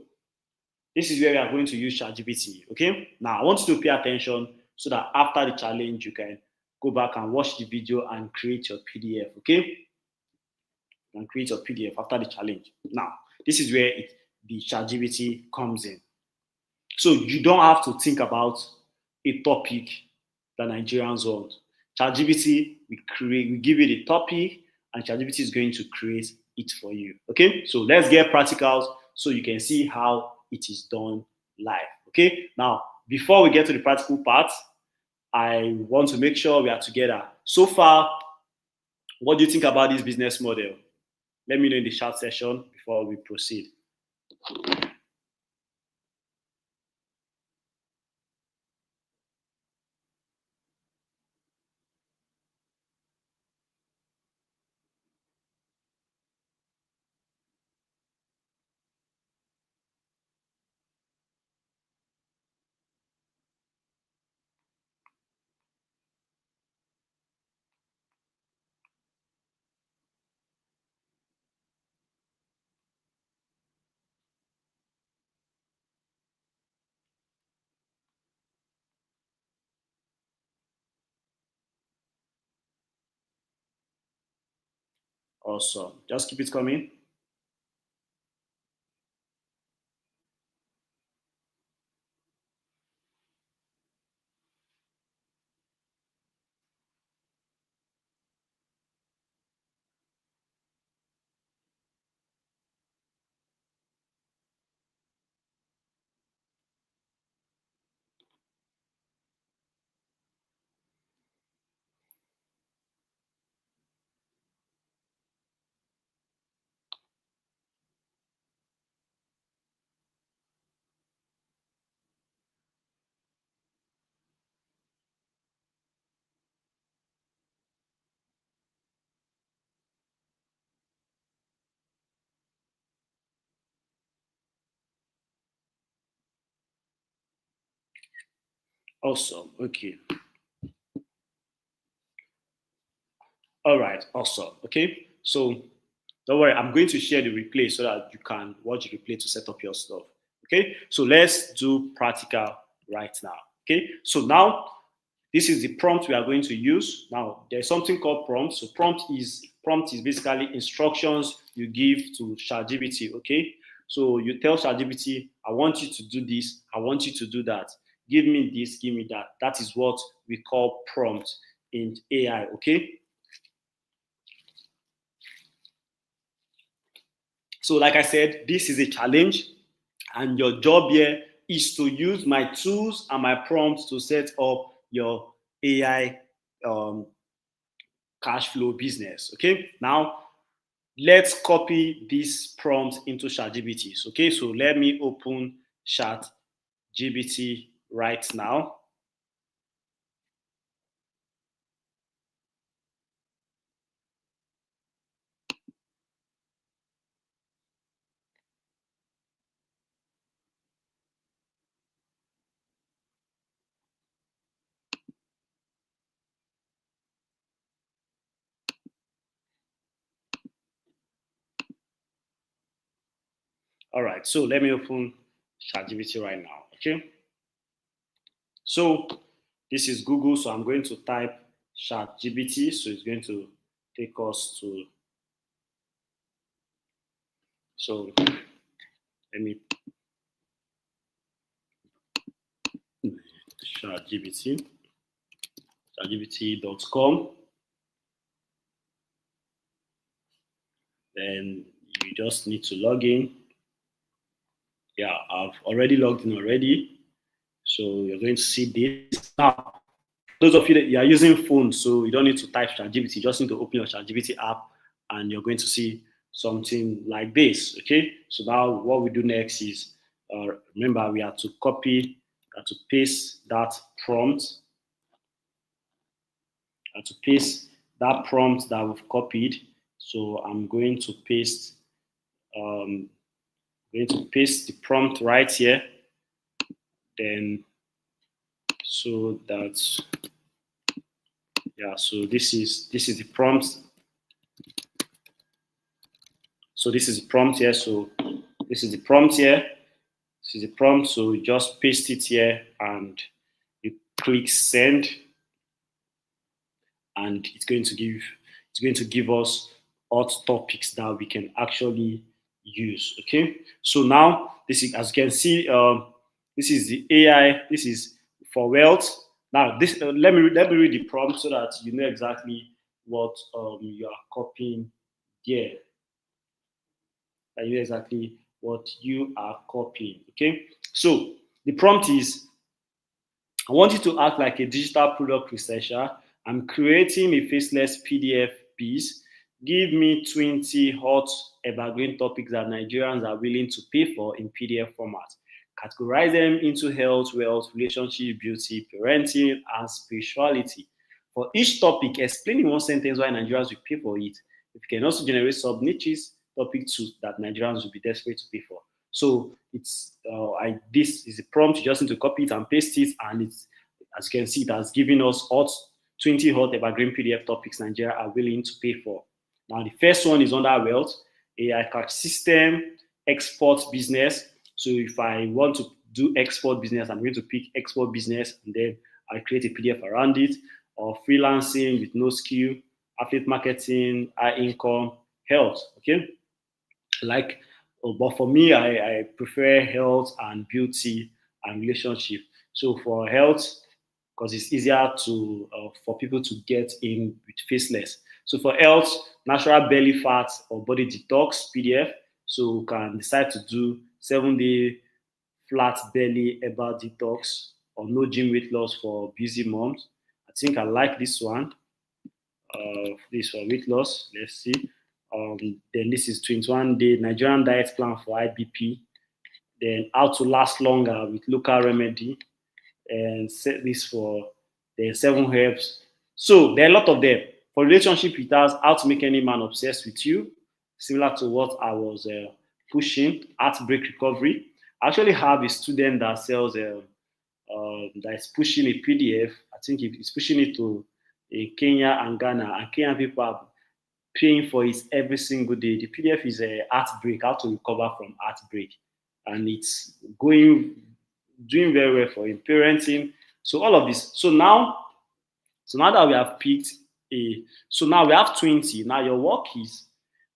Speaker 1: this is where we are going to use ChatGPT. Okay? Now I want you to pay attention so that after the challenge you can go back and watch the video and create your PDF. Okay? And create your PDF after the challenge. Now, this is where the ChatGPT comes in. So you don't have to think about a topic that Nigerians want. ChatGPT will give you the topic, and ChatGPT is going to create it for you. Okay, so let's get practical so you can see how it is done live. Okay, now before we get to the practical part, I want to make sure we are together. So far, what do you think about this business model? Let me know in the chat session before we proceed. Awesome. Just keep it coming. Awesome. Okay. All right. Awesome. Okay. So don't worry. I'm going to share the replay so that you can watch the replay to set up your stuff. Okay. So let's do practical right now. Okay. So now this is the prompt we are going to use. Now there's something called prompt. So prompt is basically instructions you give to ChatGPT. Okay. So you tell ChatGPT, I want you to do this. I want you to do that. Give me this. Give me that. That is what we call prompt in AI. Okay. So, like I said, this is a challenge, and your job here is to use my tools and my prompts to set up your AI um, cash flow business. Okay, now let's copy this prompt into ChatGPT. Okay, so let me open ChatGPT right now. All right, so let me open ChatGPT right now. Okay, so this is Google, so I'm going to type ChatGPT, so it's going to take us to. So let me ChatGPT, ChatGPT.com. Then you just need to log in. Yeah, I've already logged in already. So you're going to see this. Now, those of you that you are using phones, so you don't need to type ChatGPT, you just need to open your ChatGPT app and you're going to see something like this. Okay. So now what we do next is remember we have to copy, we have to paste that prompt. I have to paste that prompt that we've copied. So I'm going to paste the prompt right here. Then so that's yeah. So this is the prompt. So this is the prompt here. So this is the prompt here. This is the prompt. So you just paste it here and you click send, and it's going to give us hot topics that we can actually use. Okay. So now this is, as you can see, this is the AI. This is for wealth. Now this let me read the prompt so that you know exactly what you are copying here. That you know exactly what you are copying. Okay. So the prompt is, I want you to act like a digital product researcher. I'm creating a faceless PDF piece Give me 20 hot evergreen topics that Nigerians are willing to pay for in PDF format. Categorize them into health, wealth, relationship, beauty, parenting, and spirituality. For each topic, explain in one sentence why Nigerians will pay for it. If you can also generate sub niches, topic two that Nigerians will be desperate to pay for. So it's this is a prompt. You just need to copy it and paste it, and it's as you can see, it has given us hot 20 hot evergreen PDF topics Nigeria are willing to pay for. Now, the first one is under wealth, AI catch system, export business. So if I want to do export business, I'm going to pick export business and then I create a PDF around it, or freelancing with no skill, affiliate marketing, high income, health. Okay, like, but for me, I prefer health and beauty and relationship. So for health, because it's easier to for people to get in with faceless. So for health, natural belly fat or body detox PDF. So you can decide to do 7 day flat belly herbal detox or no gym weight loss for busy moms. I think I like this one. This for weight loss. Let's see. Then this is 21 day Nigerian diet plan for IBP. Then how to last longer with local remedy, and set this for the 7 herbs. So there are a lot of them. For relationship, it has how to make any man obsessed with you, similar to what I was pushing, heartbreak recovery. I actually have a student that sells that is pushing a PDF. I think he's pushing it to Kenya and Ghana, and Kenyan people are paying for it every single day. The PDF is a heartbreak, how to recover from heartbreak, and it's doing very well for him, parenting. So all of this. So now that we have picked so now we have 20. Now your work is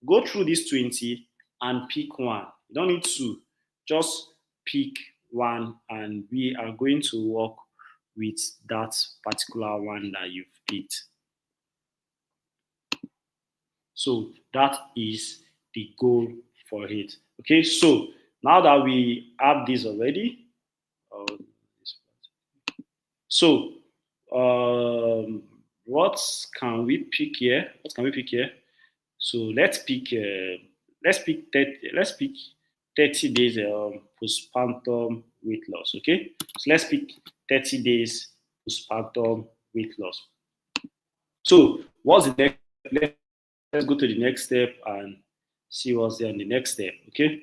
Speaker 1: go through these 20 and pick one. You don't need to, just pick one, and we are going to work with that particular one that you've picked. So that is the goal for it. Okay, so now that we have this already, uh, so what can we pick here? What can we pick here? So let's pick 30 days postpartum weight loss. Okay, so let's pick 30 days postpartum weight loss. So what's the next? Let's go to the next step and see what's there on the next step. Okay.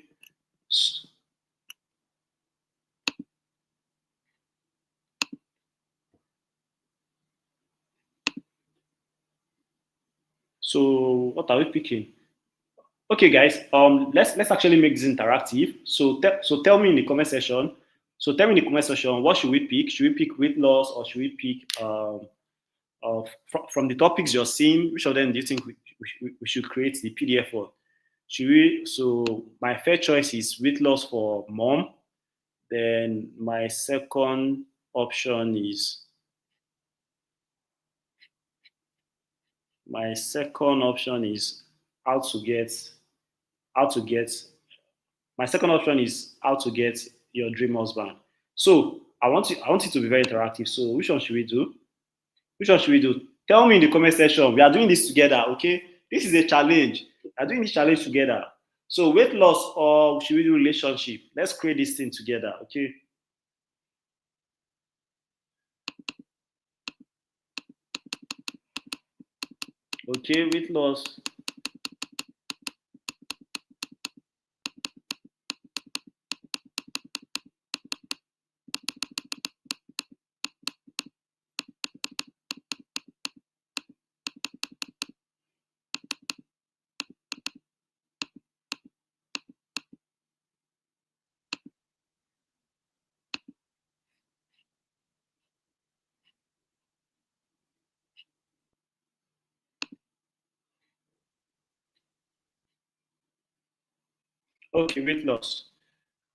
Speaker 1: So what are we picking? Okay, guys. Let's actually make this interactive. So tell me in the comment section. So tell me in the comment section, what should we pick? Should we pick weight loss, or should we pick from the topics you're seeing? Which of them do you think we should create the PDF for? Should we? So my first choice is weight loss for mom. Then my second option is my second option is how to get how to get my second option is how to get your dream husband. So I want it to be very interactive. So which one should we do? Which one should we do? Tell me in the comment section. We are doing this together, okay? This is a challenge. We are doing this challenge together. So weight loss, or should we do relationship? Let's create this thing together, okay? Okay, weight loss. Okay, weight loss.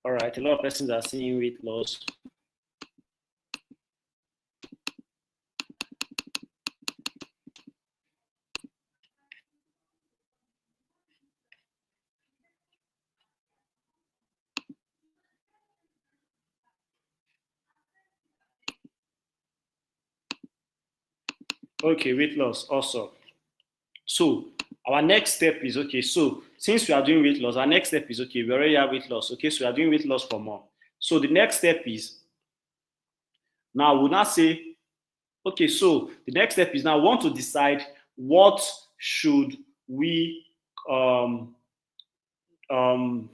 Speaker 1: All right, a lot of persons are seeing weight loss. Okay, weight loss. Awesome. So Our next step is okay. So since we are doing weight loss, our next step is okay. We already have weight loss. Okay, so we are doing weight loss for mom. So the next step is now we'll not say okay. So the next step is now we want to decide what should we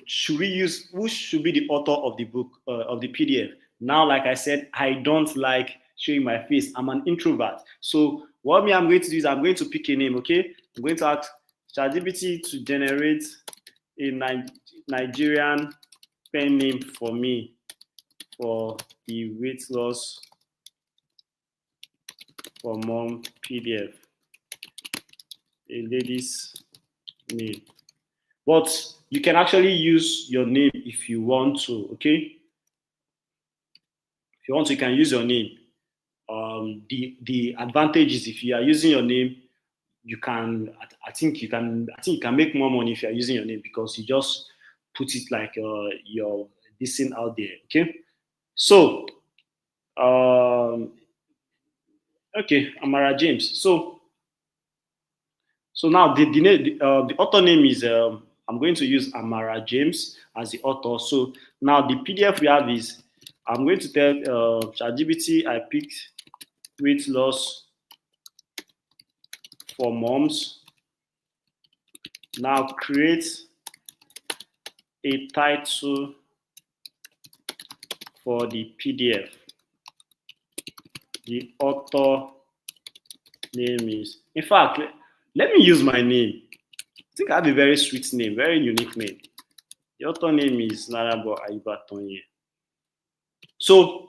Speaker 1: should we use, who should be the author of the book, of the PDF. Now, like I said, I don't like showing my face. I'm an introvert. So what I'm going to do is I'm going to pick a name, okay? I'm going to ask ChatGPT to generate a Nigerian pen name for me for the weight loss for mom PDF. A lady's name. But you can actually use your name if you want to, okay? If you want to, you can use your name. The advantage is if you are using your name, you can. I think you can. I think you can make more money if you are using your name because you just put it like your this thing out there. Okay. So, okay, Amara James. So now the author name is I'm going to use Amara James as the author. So now the PDF we have is I'm going to tell ChatGPT I picked weight loss for moms. Now create a title for the PDF. The author name is, in fact, let me use my name. I think I have a very sweet name, very unique name. The author name is Narabo Aibatonye. So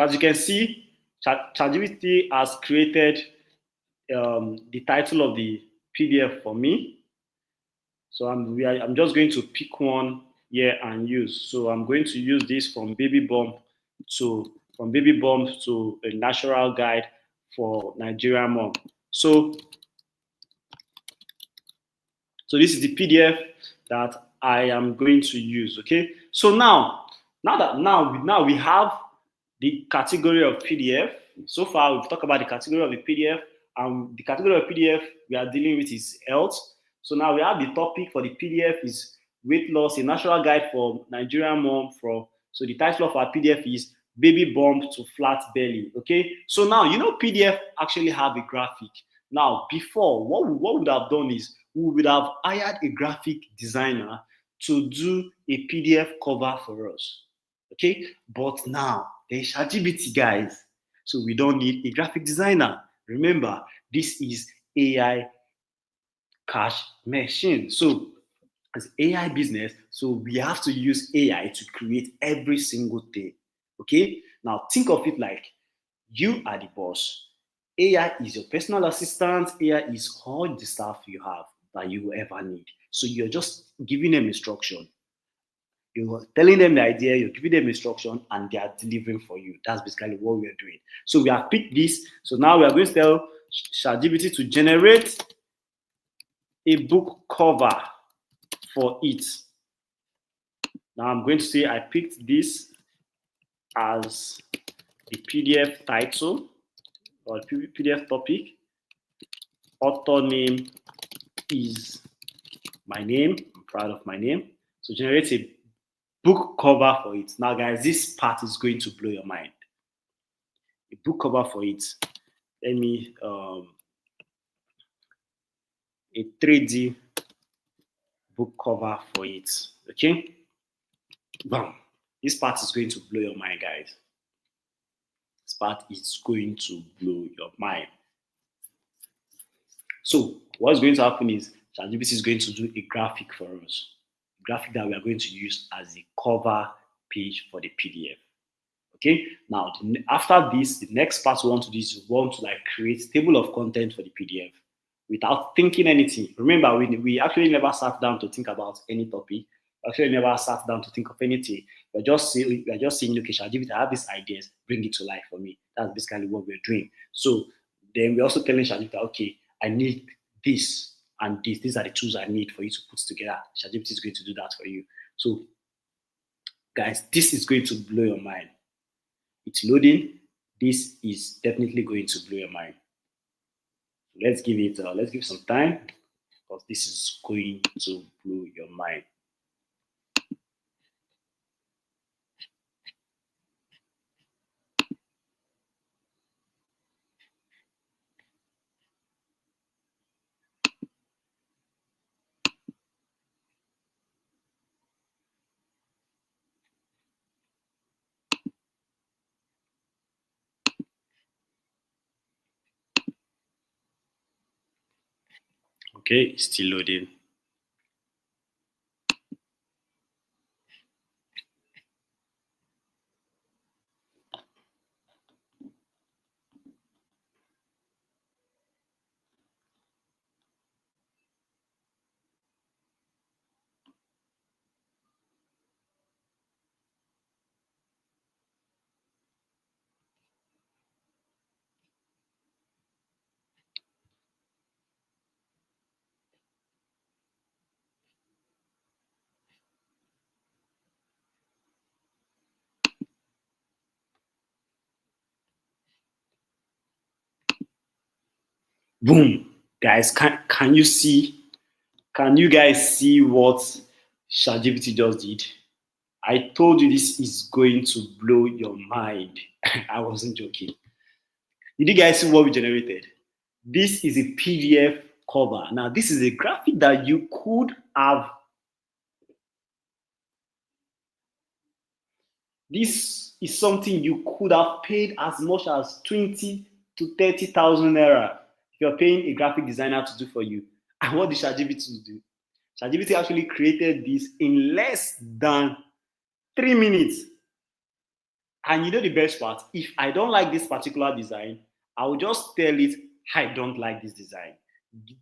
Speaker 1: as you can see, ChatGPT has created the title of the PDF for me. So I'm just going to pick one here and use. So I'm going to use this from baby bump to a natural guide for Nigerian mom. So this is the PDF that I am going to use. Okay. So now we have the category of PDF. So far we've talked about the category of the PDF, and the category of PDF we are dealing with is health. So now we have the topic for the PDF is weight loss, a natural guide for Nigerian mom. So the title of our PDF is baby bump to flat belly. Okay. So now PDF actually have a graphic. Now before what we would have done is we would have hired a graphic designer to do a PDF cover for us. Okay. But now there's ChatGPT, guys. So we don't need a graphic designer. Remember, this is AI cash machine. So as AI business, so we have to use AI to create every single thing. Okay. Now think of it like you are the boss. AI is your personal assistant. AI is all the stuff you have that you will ever need. So you're just giving them instruction. You're telling them the idea, you're giving them instruction, and they are delivering for you. That's basically what we're doing. So we have picked this. So now we are going to tell ChatGPT to generate a book cover for it. Now I'm going to say I picked this as the PDF title or PDF topic. Author name is my name. I'm proud of my name. So generate a book cover for it. Now, guys, this part is going to blow your mind. A book cover for it. Let me a 3D book cover for it. Okay. Bam. This part is going to blow your mind, guys. This part is going to blow your mind. So what's going to happen is ChatGPT is going to do a graphic for us. A graphic that we are going to use as the cover page for the PDF. Okay. Now, after this, the next part we want to do is we want to create table of content for the PDF without thinking anything. Remember, we actually never sat down to think about any topic. We actually never sat down to think of anything. We're just saying, okay, ChatGPT, I have these ideas, bring it to life for me. That's basically what we're doing. So then we're also telling ChatGPT, okay, I need this and this. These are the tools I need for you to put together. ChatGPT is going to do that for you. So, guys, this is going to blow your mind. It's loading. This is definitely going to blow your mind. Let's give some time because this is going to blow your mind. Okay, still loading. Boom, guys! Can you see? Can you guys see what ChatGPT just did? I told you this is going to blow your mind. I wasn't joking. Did you guys see what we generated? This is a PDF cover. Now, this is a graphic that you could have. This is something you could have paid as much as 20 to 30,000 naira if you're paying a graphic designer to do for you. And what did ChatGPT do? ChatGPT actually created this in less than 3 minutes. And you know the best part? If I don't like this particular design, I will just tell it, I don't like this design.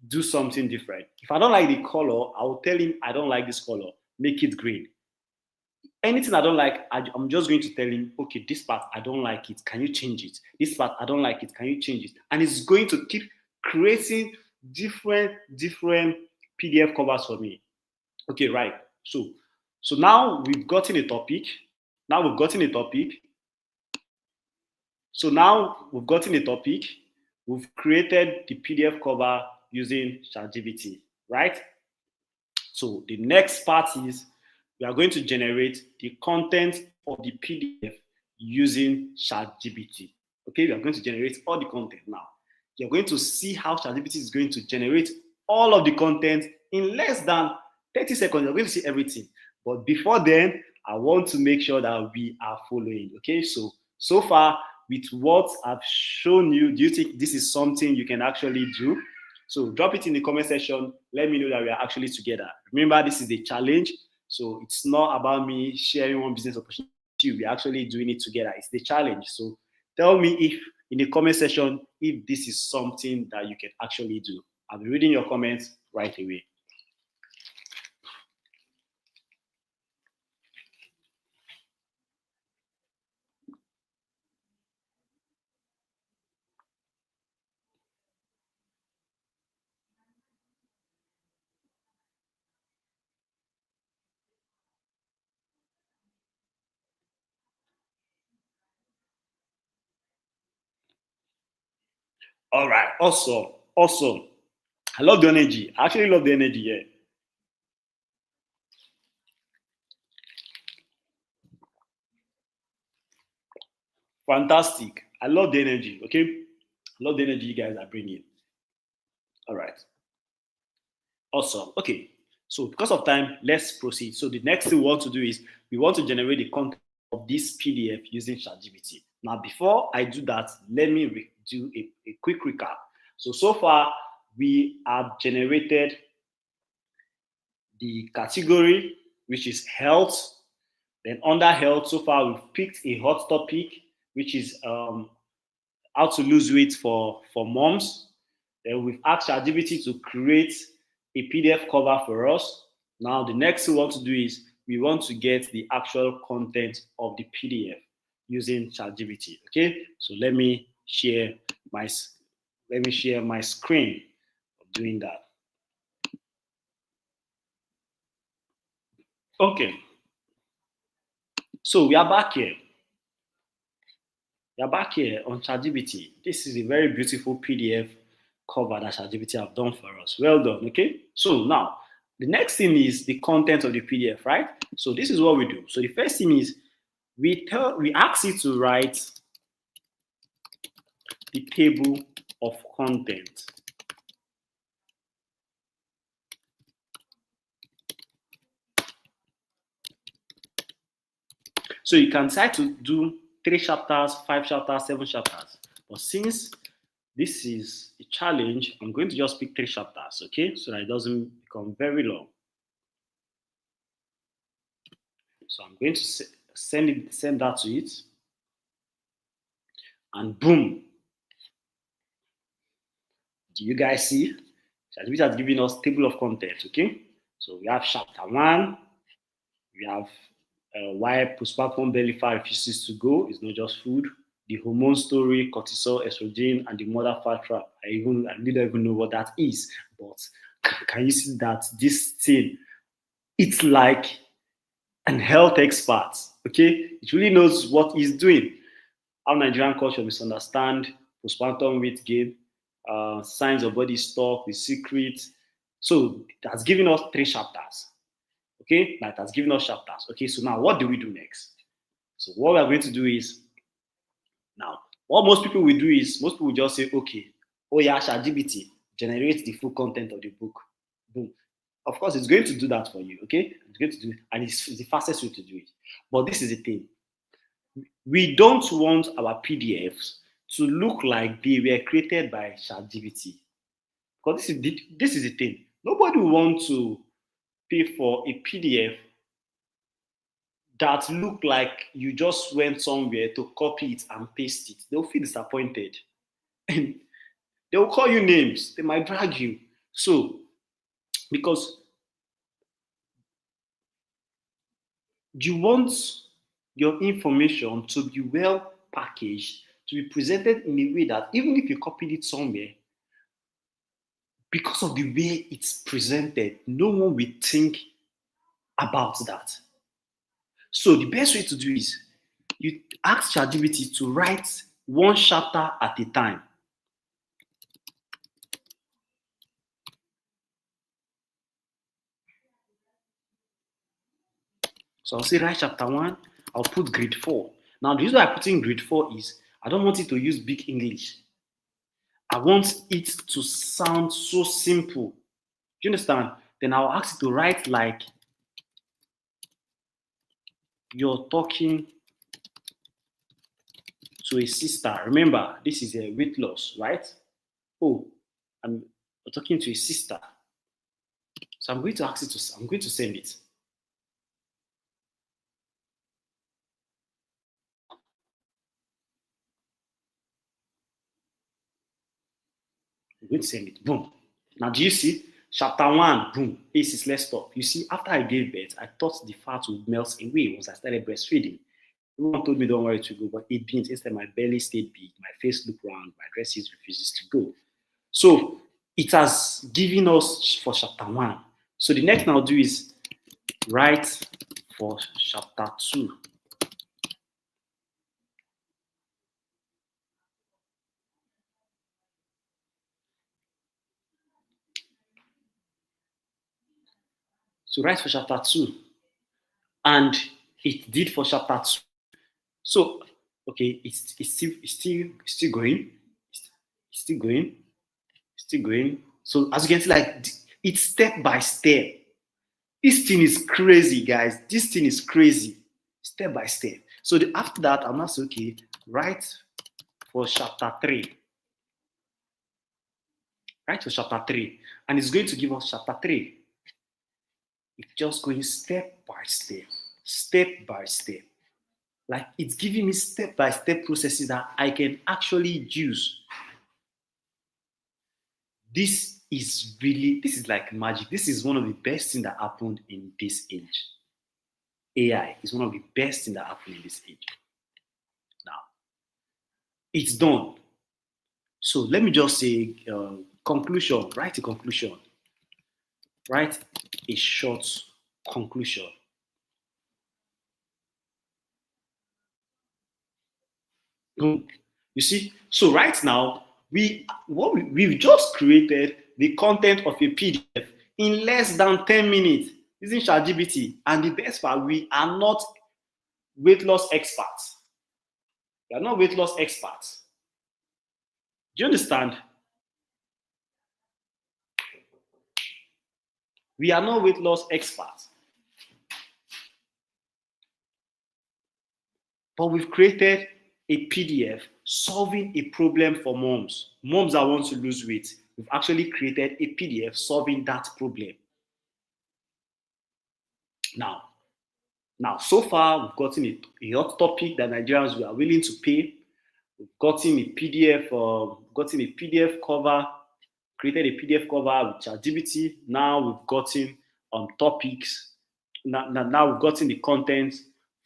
Speaker 1: Do something different. If I don't like the color, I will tell him, I don't like this color. Make it green. Anything I don't like, I'm just going to tell him, okay, this part, I don't like it. Can you change it? This part, I don't like it. Can you change it? And it's going to keep creating different PDF covers for me. Okay, right. So now we've gotten a topic. Now we've gotten a topic. So now we've gotten a topic, we've created the PDF cover using ChatGPT, right? So the next part is we are going to generate the content of the PDF using ChatGPT. Okay, we are going to generate all the content now. You're going to see how ChatGPT is going to generate all of the content in less than 30 seconds. You're going to see everything. But before then, I want to make sure that we are following. Okay, so far with what I've shown you, do you think this is something you can actually do? So drop it in the comment section. Let me know that we are actually together. Remember, this is a challenge. So it's not about me sharing one business opportunity. We're actually doing it together. It's the challenge. So tell me if in the comment section if this is something that you can actually do. I'll be reading your comments right away. All right, awesome, awesome. I love the energy. I actually love the energy here. Fantastic. I love the energy. Okay, I love the energy you guys are bringing. All right. Awesome. Okay. So because of time, let's proceed. So the next thing we want to do is we want to generate the content of this PDF using ChatGPT. Now, before I do that, let me do a quick recap. So far, we have generated the category, which is health. Then under health, so far, we've picked a hot topic, which is how to lose weight for moms. Then we've asked ChatGPT to create a PDF cover for us. Now the next thing we want to do is we want to get the actual content of the PDF using ChatGPT. Okay, so my let me share my screen of doing that. Okay, so we are back here. You're back here on ChatGPT. This is a very beautiful PDF cover that ChatGPT have done for us. Well done, okay? So now, the next thing is the content of the PDF, right? So this is what we do. So the first thing is we ask it to write the table of content. So you can try to do 3 chapters, 5 chapters, 7 chapters. But since this is a challenge, I'm going to just pick 3 chapters, okay? So that it doesn't become very long. So I'm going to send that to it, and boom, do you guys see? ChatGPT has given us table of content, okay? So we have chapter 1, we have why postpartum belly fat refuses to go. It's not just food. The hormone story, cortisol, estrogen, and the mother fat trap. I don't even know what that is, but can you see that this thing? It's like an health expert. Okay, it really knows what he's doing. How Nigerian culture misunderstand postpartum weight gain, signs of body stock, the secret. So it has given us 3 chapters. Okay, that has given us chapters. Okay, so now what do we do next? So what we are going to do is now what most people will do is most people will just say, okay, oh yeah, ChatGPT generate the full content of the book. Boom. Of course, it's going to do that for you. Okay, it's going to do it, and it's the fastest way to do it. But this is the thing: we don't want our PDFs to look like they were created by ChatGPT. Because this is the thing. Nobody wants to pay for a PDF that look like you just went somewhere to copy it and paste it. They'll feel disappointed. And they'll call you names. They might drag you. So, because you want your information to be well packaged, to be presented in a way that even if you copied it somewhere, because of the way it's presented, no one will think about that. So the best way to do is you ask ChatGPT to write 1 chapter at a time. So I'll say write chapter 1, I'll put grade 4. Now the reason why I put in grade 4 is I don't want it to use big English. I want it to sound so simple. Do you understand? Then I'll ask it to write like you're talking to a sister. Remember, this is a weight loss, right? Oh, I'm talking to a sister. So I'm going to ask it to, I'm going to send it. I'm going to send it. Boom. Now, do you see? Chapter 1, boom, ACEs, let's stop. You see, after I gave birth, I thought the fat would melt away once I started breastfeeding. Everyone told me don't worry to go, but it didn't. Instead, my belly stayed big, my face looked round, my dresses refuses to go. So it has given us for chapter 1. So the next thing I'll do is write for chapter 2. So write for chapter 2. And it did for chapter 2. So, okay, it's still going. It's still going. It's still going. So as you can see, like it's step by step. This thing is crazy, guys. This thing is crazy. Step by step. So after that, I'm not say, okay, write for chapter 3. Write for chapter 3. And it's going to give us chapter 3. It's just going step by step. Step by step. Like it's giving me step by step processes that I can actually use. This is like magic. This is one of the best things that happened in this age. AI is one of the best things that happened in this age. Now, it's done. So let me just say conclusion. Write a conclusion. Write a short conclusion. Boom. You see? So right now, we've just created the content of a PDF in less than 10 minutes using ChatGPT. And the best part, we are not weight loss experts. We are not weight loss experts. Do you understand? We are not weight loss experts. But we've created a PDF solving a problem for moms. Moms that want to lose weight. We've actually created a PDF solving that problem. Now, so far, we've gotten a hot topic that Nigerians are willing to pay. We've gotten a PDF cover, created a PDF cover with ChatGPT. Now we've gotten topics. Now we've gotten the content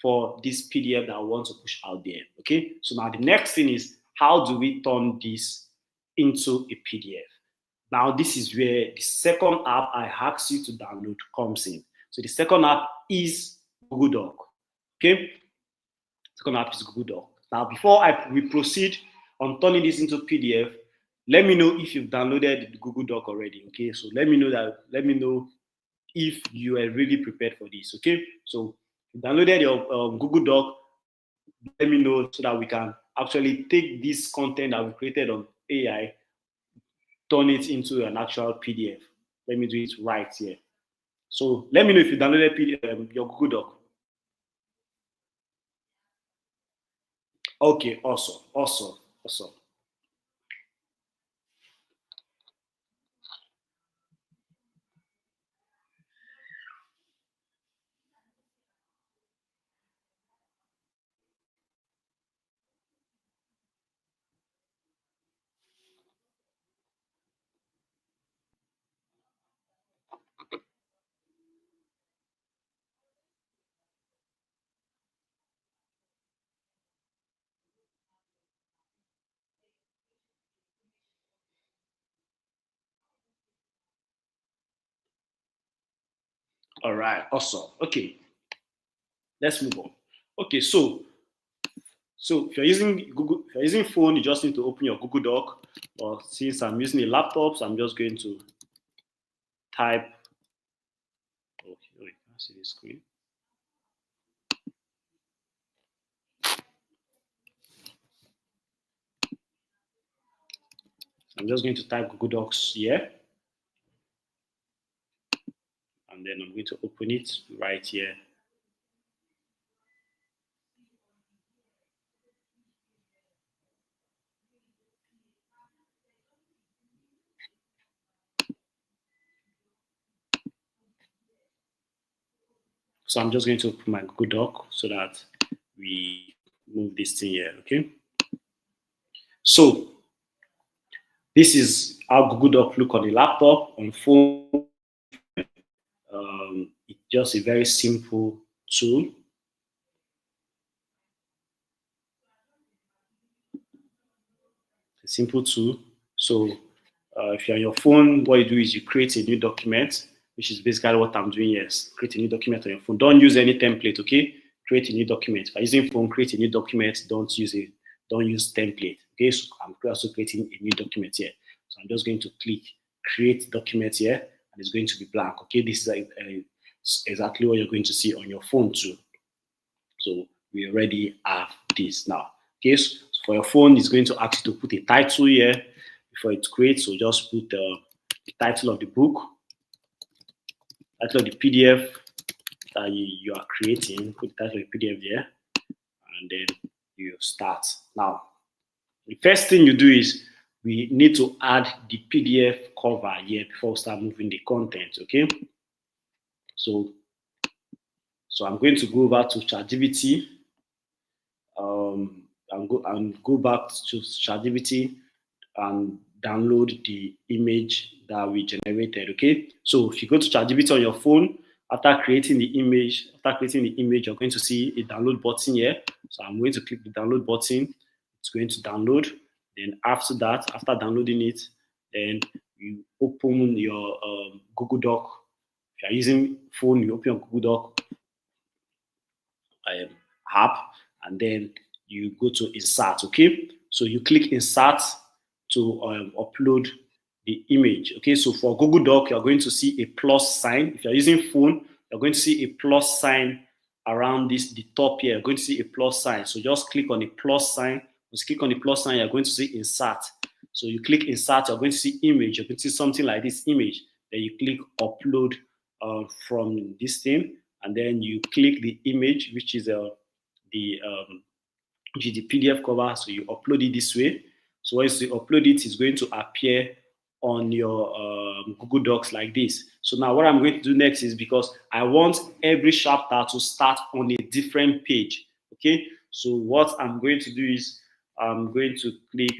Speaker 1: for this PDF that I want to push out there. Okay, so now the next thing is, how do we turn this into a PDF? Now this is where the second app I asked you to download comes in. So the second app is Google Doc. Okay, second app is Google Doc. Now before we proceed on turning this into PDF, let me know if you've downloaded the Google Doc already. Okay, so let me know if you are really prepared for this. Okay, so you downloaded your Google Doc, let me know so that we can actually take this content that we created on AI, turn it into an actual PDF. Let me do it right here. So let me know if you downloaded your Google Doc. Okay, awesome. All right, awesome. Okay, let's move on. Okay, so if you're using Google, if you're using phone, you just need to open your Google Doc. Or since I'm using a laptop, so I'm just going to type. Okay, wait, can I see the screen? I'm just going to type Google Docs here, and then I'm going to open it right here. So I'm just going to open my Google Doc so that we move this thing here, okay? So this is how Google Doc look on the laptop, on phone. It's just a very simple tool. A simple tool. So if you're on your phone, what you do is you create a new document, which is basically what I'm doing here. Create a new document on your phone. Don't use any template, okay? Create a new document. If you're using phone, create a new document. Don't use template. Okay, so I'm also creating a new document here. So I'm just going to click create document here, and it's going to be blank. Okay, this is exactly what you're going to see on your phone too. So we already have this now. Okay, so for your phone, it's going to ask you to put a title here before it creates. So just put the title of the book, title of the PDF that you are creating. Put the title of the PDF there, and then you start. Now, the first thing you do is we need to add the PDF cover here before we start moving the content. Okay, so I'm going to go over to ChatGPT. And go back to ChatGPT and download the image that we generated. Okay, so if you go to ChatGPT on your phone, after creating the image, you're going to see a download button here. So I'm going to click the download button. It's going to download. Then after that, after downloading it, then you open your Google Doc. If you're using phone, you open your Google Doc app, and then you go to insert. Okay, so you click insert to upload the image. Okay, so for Google Doc, you're going to see a plus sign. If you're using phone, you're going to see a plus sign around the top here. You're going to see a plus sign. So just click on the plus sign. Just click on the plus sign, you're going to see insert. So you click insert, you're going to see image. You're going to see something like this image. Then you click upload from this thing, and then you click the image, which is the PDF cover. So you upload it this way. So once you upload it, it's going to appear on your Google Docs like this. So now what I'm going to do next is, because I want every chapter to start on a different page. Okay, so what I'm going to do is I'm going to click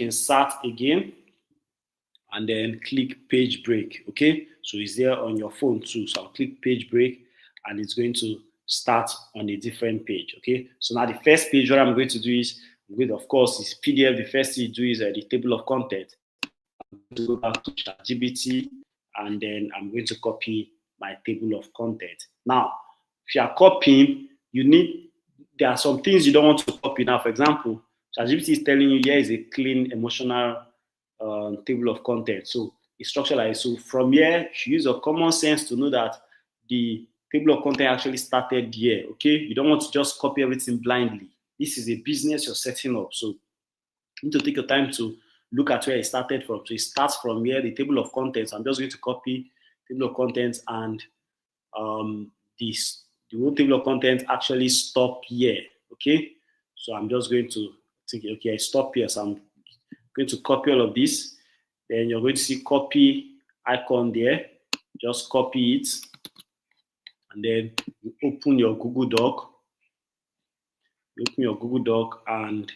Speaker 1: insert again, and then click page break. Okay, so it's there on your phone too. So I'll click page break, and it's going to start on a different page. Okay, so now the first page, what I'm going to do is, of course, is PDF. The first thing you do is the table of content. I'm going to go back to ChatGPT, and then I'm going to copy my table of content. Now, if you are copying, there are some things you don't want to copy. Now, for example, ChatGPT is telling you here is a clean emotional table of content. So it's structured like so. From here, you use your common sense to know that the table of content actually started here. Okay, you don't want to just copy everything blindly. This is a business you're setting up, so you need to take your time to look at where it started from. So it starts from here, the table of contents. I'm just going to copy table of contents, and the whole table of contents actually stop here. Okay, so I'm just going to think, okay, I stop here. So I'm going to copy all of this. Then you're going to see copy icon there. Just copy it, and then you open your Google Doc. You open your Google Doc and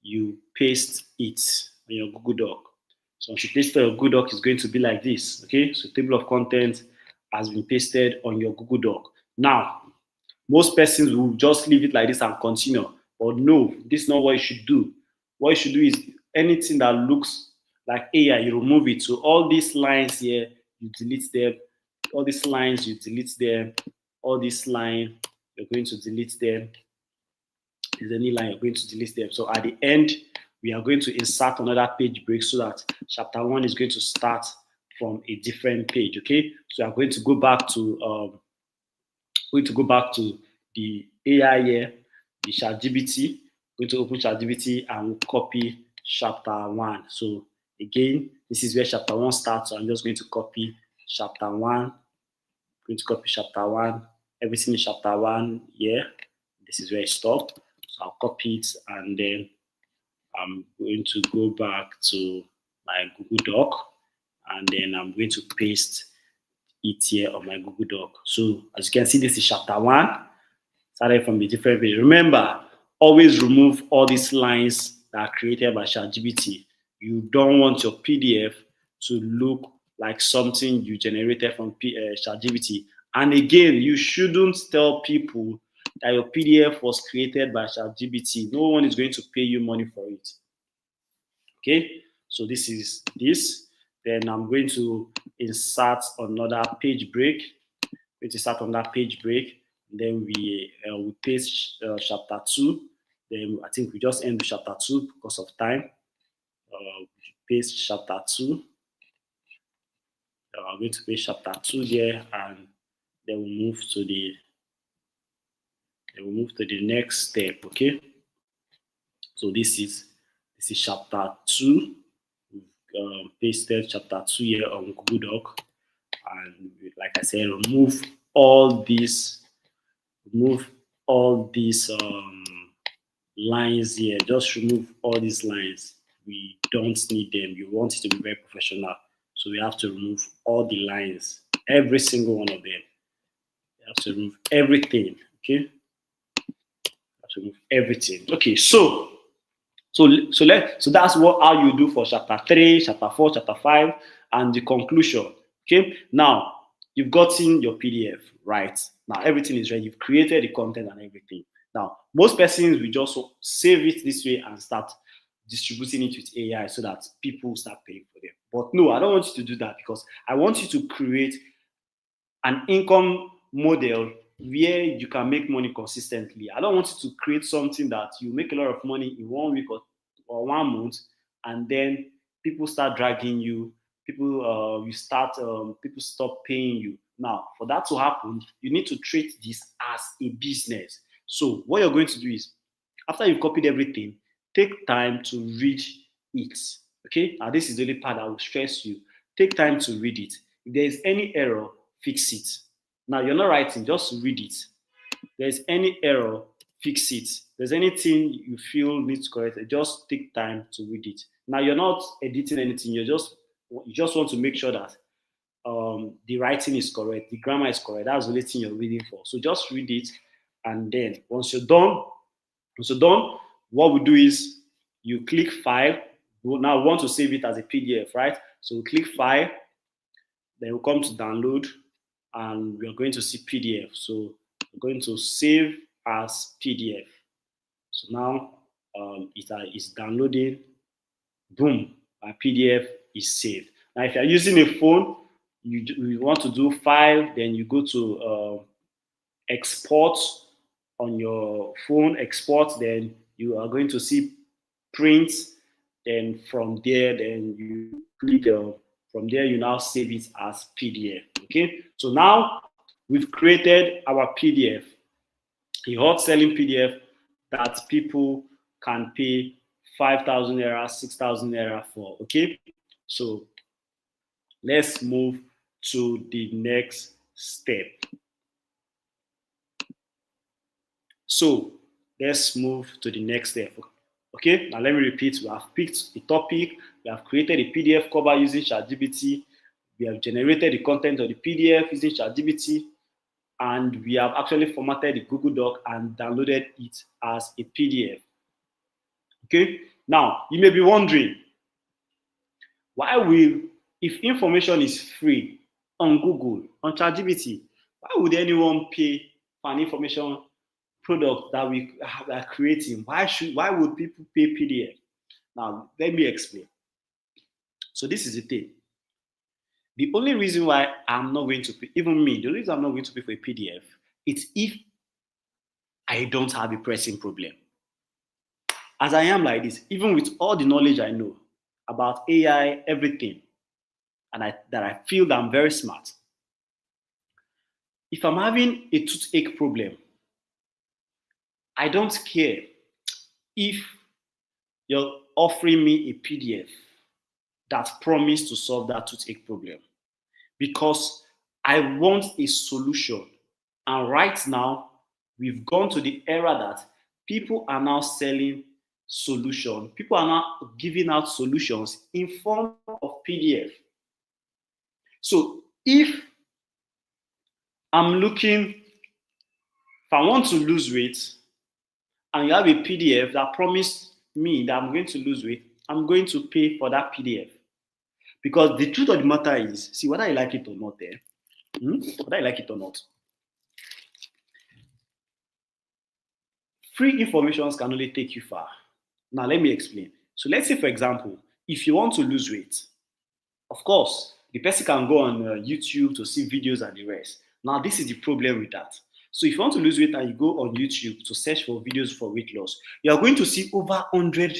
Speaker 1: you paste it on your Google Doc. So once you paste it on your Google Doc, it's going to be like this. Okay, so table of contents has been pasted on your Google Doc. Now, most persons will just leave it like this and continue. But no, this is not what you should do. What you should do is anything that looks like AI, you remove it. So all these lines here, you delete them. All these lines, you delete them. All these lines, you're going to delete them. If there's any line, you're going to delete them. So at the end, we are going to insert another page break so that chapter 1 is going to start from a different page. Okay, so I'm going to go back to the AI here, the ChatGPT. Going to open ChatGPT and we'll copy chapter 1. So again, this is where chapter 1 starts. So I'm just going to copy chapter 1. I'm going to copy chapter 1. Everything in chapter 1 here. This is where it stops. So I'll copy it, and then I'm going to go back to my Google Doc, and then I'm going to paste it here on my Google Doc. So as you can see, this is chapter 1. Started from a different page. Remember, always remove all these lines that are created by ChatGPT. You don't want your PDF to look like something you generated from ChatGPT. And again, you shouldn't tell people that your PDF was created by ChatGPT. No one is going to pay you money for it. Okay, so this is this. Then I'm going to insert another page break. I'm going to start on that page break. Then we paste chapter 2. Then I think we just end with chapter 2 because of time. Paste chapter 2. I'm going to paste chapter 2 there, and then we'll move to the next step. Okay, so this is chapter 2. We've pasted chapter 2 here on Google Doc, and like I said, remove all these lines here. Just remove all these lines. We don't need them. You want it to be very professional, so we have to remove all the lines, every single one of them. You have to remove everything. Okay, to remove everything. Okay, so that's how you do for chapter 3, chapter 4, chapter 5, and the conclusion. Okay, now you've gotten your PDF, right? Now everything is ready. You've created the content and everything. Now most persons will just save it this way and start distributing it with AI so that people start paying for them. But no, I don't want you to do that because I want you to create an income model where you can make money consistently. I don't want you to create something that you make a lot of money in 1 week or 1 month, and then people start dragging you. People stop paying you. Now, for that to happen, you need to treat this as a business. So, what you're going to do is, after you've copied everything, take time to read it. Okay, now this is the only part that will stress you. Take time to read it. If there is any error, fix it. Now you're not writing, just read it. If there's any error, fix it. If there's anything you feel needs corrected, just take time to read it. Now you're not editing anything, you just want to make sure that the writing is correct, the grammar is correct. That's the only thing you're reading for. So just read it, and then once you're done, what we do is you click file. Now we want to save it as a PDF, right? So we click file, then we come to download, and we are going to see PDF. So we're going to save as PDF. So now it's downloading. Boom, my PDF is saved. Now, if you're using a phone, you want to do file, then you go to export on your phone, export, then you are going to see print, then from there, then you click from there, you now save it as PDF. Okay, so now we've created our PDF, a hot selling PDF that people can pay 5,000 naira, 6,000 naira for. Okay, so let's move to the next step. So let's move to the next step. Okay, now let me repeat. We have picked a topic, we have created a PDF cover using ChatGPT, we have generated the content of the PDF using ChatGPT, and we have actually formatted the Google Doc and downloaded it as a PDF. Okay, now you may be wondering, if information is free on Google, on ChatGPT, why would anyone pay for an information product that we are creating? Why would people pay PDF? Now, let me explain. So this is the thing. The only reason why I'm not going to pay, even me, the only reason I'm not going to pay for a PDF, it's if I don't have a pressing problem. As I am like this, even with all the knowledge I know about AI, everything, and that I feel that I'm very smart, if I'm having a toothache problem, I don't care if you're offering me a PDF that promised to solve that toothache problem, because I want a solution. And right now, we've gone to the era that people are now selling solutions. People are now giving out solutions in form of PDF. So if I want to lose weight, and you have a PDF that promised me that I'm going to lose weight, I'm going to pay for that PDF. Because the truth of the matter is, see, whether I like it or not, whether I like it or not, free information can only take you far. Now, let me explain. So let's say, for example, if you want to lose weight, of course, the person can go on YouTube to see videos and the rest. Now, this is the problem with that. So if you want to lose weight and you go on YouTube to search for videos for weight loss, you are going to see over 100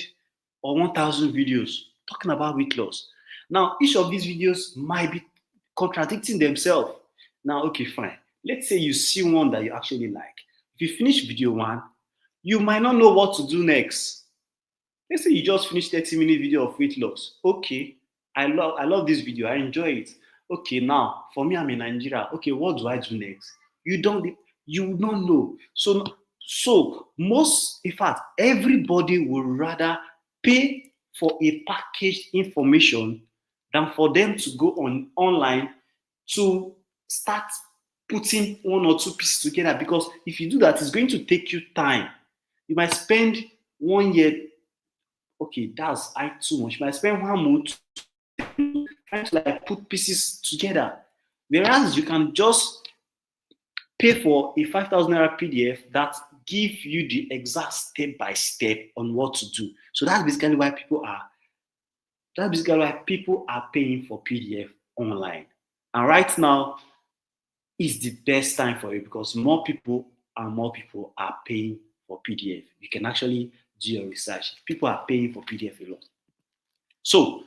Speaker 1: or 1,000 videos talking about weight loss. Now, each of these videos might be contradicting themselves. Now, okay, fine. Let's say you see one that you actually like. If you finish video one, you might not know what to do next. Let's say you just finished 30-minute video of weight loss. Okay, I love this video. I enjoy it. Okay, now, for me, I'm in Nigeria. Okay, what do I do next? You don't know. So most, in fact, everybody would rather pay for a packaged information than for them to go online to start putting one or two pieces together. Because if you do that, it's going to take you time. You might spend 1 year. Okay, that's too much. You might spend 1 month trying to put pieces together. Whereas you can just pay for a 5,000 naira PDF that give you the exact step by step on what to do. So that's basically why people are paying for PDF online. And right now is the best time for it because more people are paying for PDF. You can actually do your research. People are paying for PDF a lot. So,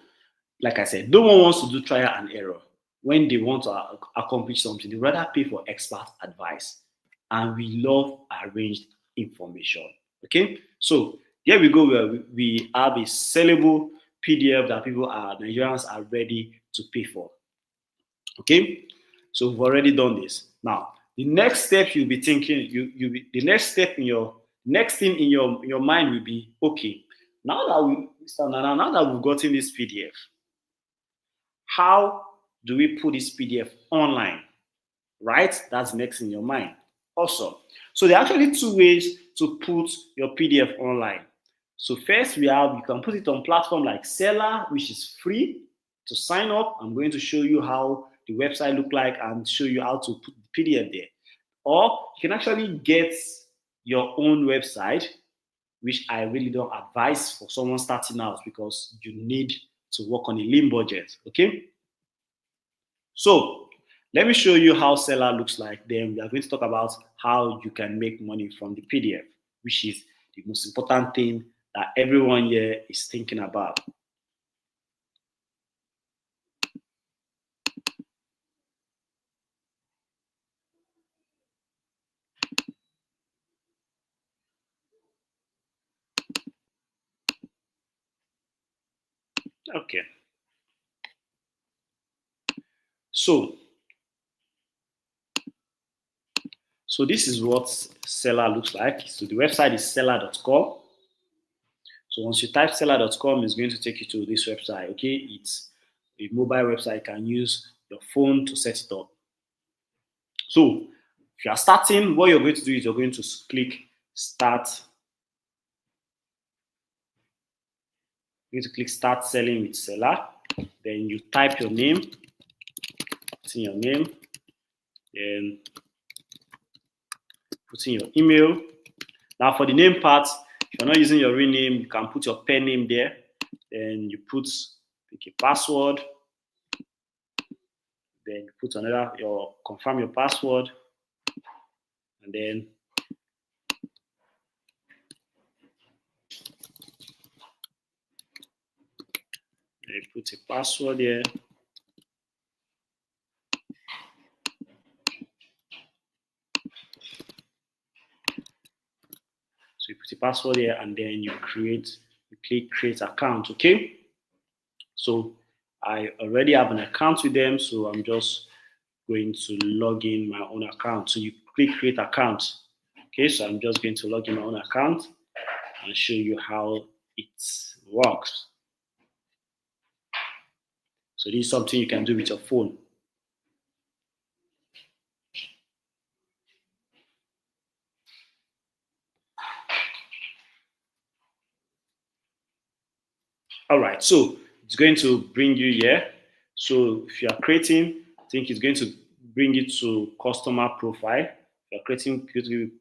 Speaker 1: like I said, no one wants to do trial and error. When they want to accomplish something, they rather pay for expert advice. And we love arranged information. Okay? So, here we go where we have a sellable PDF that Nigerians are ready to pay for. Okay? So we've already done this. Now, the next step you'll be thinking, the next step in your next thing in your mind will be, okay, now that we've gotten this PDF, how do we put this PDF online? Right? That's next in your mind. Awesome. So there are actually two ways to put your PDF online. So first you can put it on platform like Seller, which is free to sign up. I'm going to show you how the website look like and show you how to put the PDF there. Or you can actually get your own website, which I really don't advise for someone starting out because you need to work on a lean budget. Okay. So let me show you how Seller looks like. Then we are going to talk about how you can make money from the PDF, which is the most important thing that everyone here is thinking about. Okay. So this is what Seller looks like. So the website is seller.com. So once you type seller.com, it's going to take you to this website. Okay, it's a mobile website. You can use your phone to set it up. So if you are starting, what you're going to do is you're going to click start. You're going to click start selling with Seller. Then you type your name, put in your name, then put in your email. Now for the name part, if you're not using your real name, you can put your pen name there. Then you pick a password. Then you put confirm your password. And then you put a password here. So you put a password here and then you click create account, okay? So I already have an account with them, so I'm just going to log in my own account. So you click create account. Okay, so I'm just going to log in my own account and show you how it works. So this is something you can do with your phone. All right, so it's going to bring you here. So if you are creating, I think it's going to bring you to customer profile. You're creating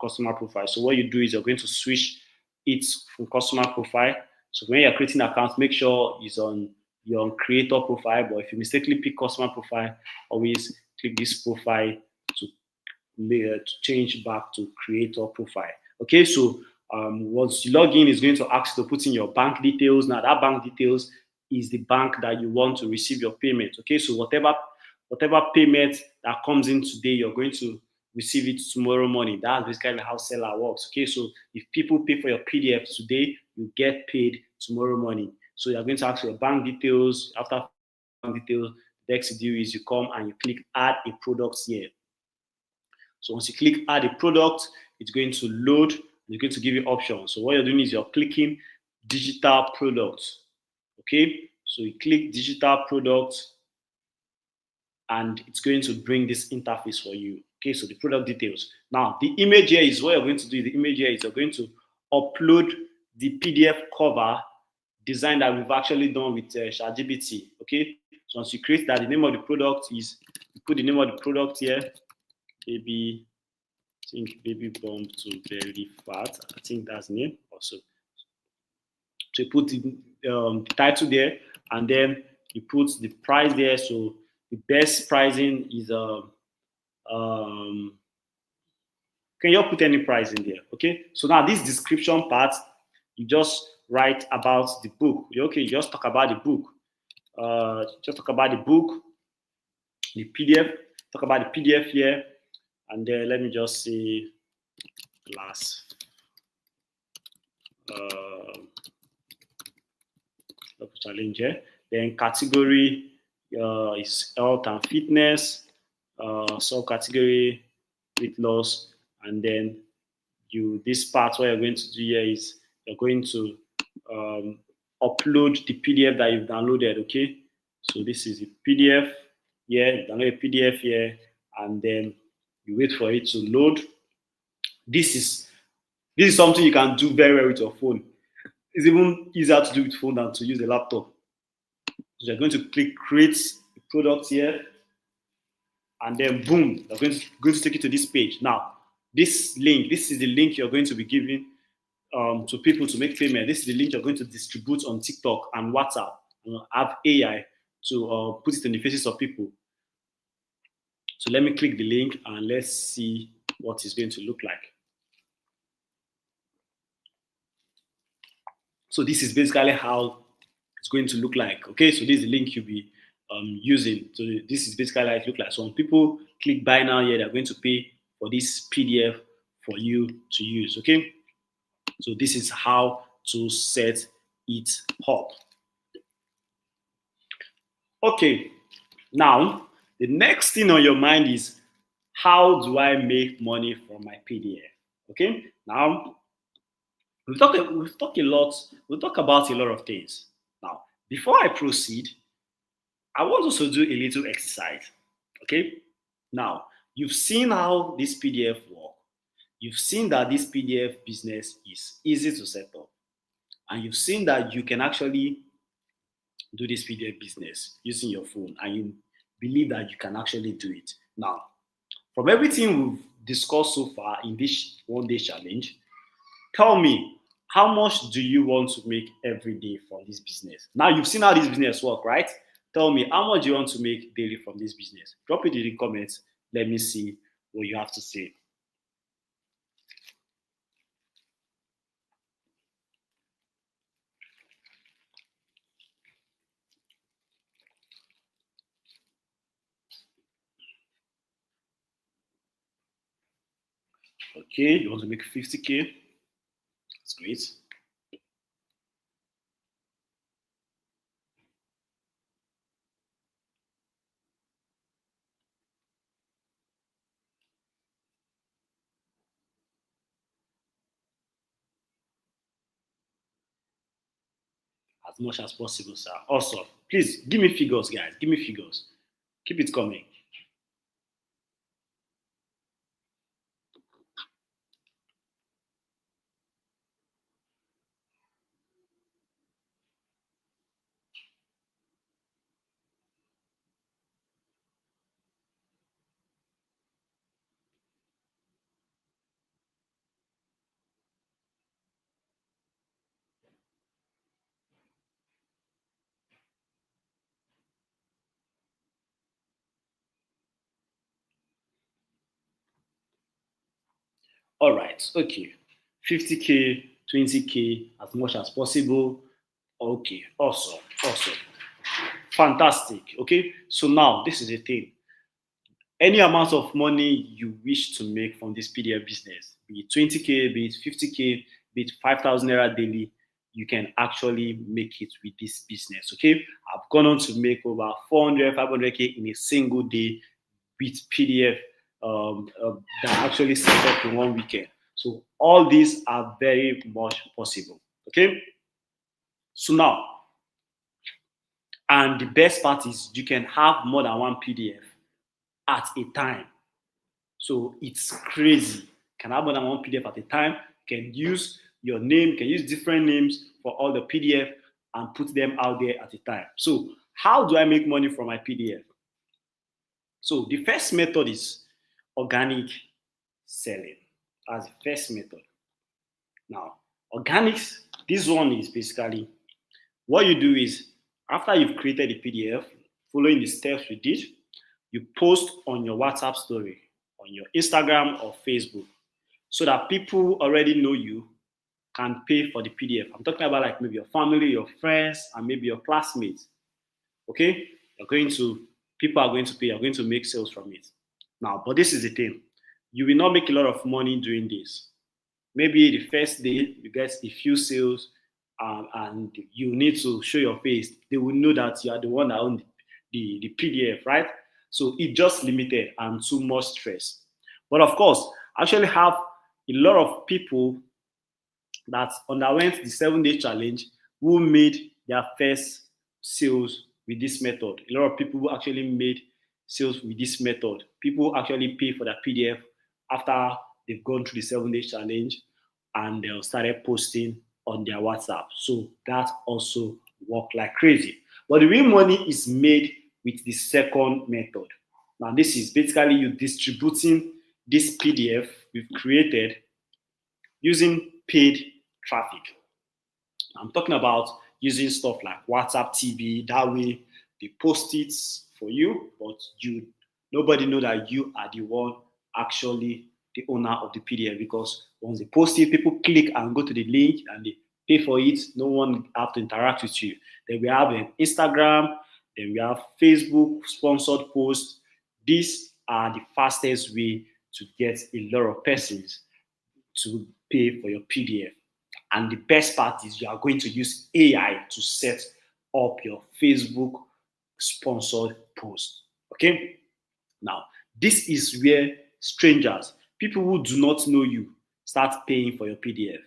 Speaker 1: customer profile. So what you do is you're going to switch it from customer profile. So when you're creating an account, make sure it's on your creator profile. But if you mistakenly pick customer profile, always click this profile to change back to creator profile. Okay, so once you log in, it's going to ask you to put in your bank details. Now that bank details is the bank that you want to receive your payment. Okay, so whatever payment that comes in today, you're going to receive it tomorrow morning. That's basically how Seller works. Okay, so if people pay for your PDF today, you get paid tomorrow morning. So you're going to ask for your bank details. After bank details, the next you do is you come and you click add a product here. So once you click add a product, it's going to load. It's going to give you options. So what you're doing is you're clicking digital products. Okay, so you click digital products and it's going to bring this interface for you. Okay, so the product details. Now, the image here is what you're going to do. The image here is you're going to upload the PDF cover design that we've actually done with ChatGPT. Okay, so once you create that, the name of the product is, you put the name of the product here, maybe I think baby bump to belly fat. I think that's the name also. So you put the title there, and then you put the price there. So the best pricing is um can you put any price in there? Okay. So now this description part, you just write about the book. Okay, you just talk about the book. Just talk about the book, the PDF. Talk about the PDF here, and then let me just say class. Uh, challenge here. Then category is health and fitness. Subcategory weight loss, and then you this part what you're going to do here is you're going to um, upload the PDF that you've downloaded. Okay, so this is the PDF here. You download a PDF here, and then you wait for it to load. This is this is something you can do very well with your phone. It's even easier to do with phone than to use a laptop. So you're going to click create the product here, and then boom, you're going to take you to this page. Now, this link, this is the link you're going to be giving to people to make payment. This is the link you're going to distribute on TikTok and WhatsApp. Have AI to put it in the faces of people. So let me click the link and let's see what it's going to look like. So this is basically how it's going to look like. Okay, so this is the link you'll be using. So this is basically how it looks like. So when people click buy now here, they're going to pay for this PDF for you to use. Okay, so this is how to set it up. Okay, now the next thing on your mind is how do I make money from my PDF? Okay, now we've talked about a lot of things. Now, before I proceed, I want us to do a little exercise. Okay, now you've seen how this PDF works. You've seen that this PDF business is easy to set up, and you've seen that you can actually do this PDF business using your phone, and you believe that you can actually do it. Now, from everything we've discussed so far in this 1 day challenge, tell me, how much do you want to make every day from this business? Now you've seen how this business work, right? Tell me, how much do you want to make daily from this business? Drop it in the comments. Let me see what you have to say. Okay, you want to make 50K? That's great. As much as possible, sir. Awesome. Please give me figures, guys. Give me figures. Keep it coming. All right. Okay. 50K, 20K, as much as possible. Okay. Awesome. Awesome. Fantastic. Okay. So now this is the thing. Any amount of money you wish to make from this PDF business, be it 20K, be it 50K, be it 5,000 naira daily, you can actually make it with this business. Okay. I've gone on to make over 400, 500K in a single day with PDF that actually set up in 1 weekend. So all these are very much possible. Okay. So now, and the best part is you can have more than one PDF at a time. So it's crazy. Can have more than one PDF at a time. Can use your name, can use different names for all the PDF and put them out there at a time. So how do I make money from my PDF? So the first method is organic selling. That's the first method. Now, organics, this one is basically what you do is after you've created the PDF, following the steps we did, you post on your WhatsApp story, on your Instagram or Facebook, so that people already know you can pay for the PDF. I'm talking about like maybe your family, your friends, and maybe your classmates. Okay, you're going to people are going to pay. You're going to make sales from it. Now, but this is the thing: you will not make a lot of money doing this. Maybe the first day you get a few sales, and you need to show your face. They will know that you are the one that owned the PDF, right? So it's just limited and too much stress. But of course, I actually have a lot of people that underwent the 7 day challenge who made their first sales with this method. A lot of people who actually made sales with this method. People actually pay for their PDF after they've gone through the 7 day challenge and they started posting on their WhatsApp. So that also worked like crazy. But the real money is made with the second method. Now, this is basically you distributing this PDF we've created using paid traffic. I'm talking about using stuff like WhatsApp TV. That way, they post it for you, but you nobody know that you are the one actually the owner of the PDF because once they post it, people click and go to the link and they pay for it. No one have to interact with you. Then we have Instagram. Then we have Facebook sponsored posts. These are the fastest way to get a lot of persons to pay for your PDF. And the best part is you are going to use AI to set up your Facebook sponsored post. Okay? Now, this is where strangers, people who do not know you, start paying for your PDF.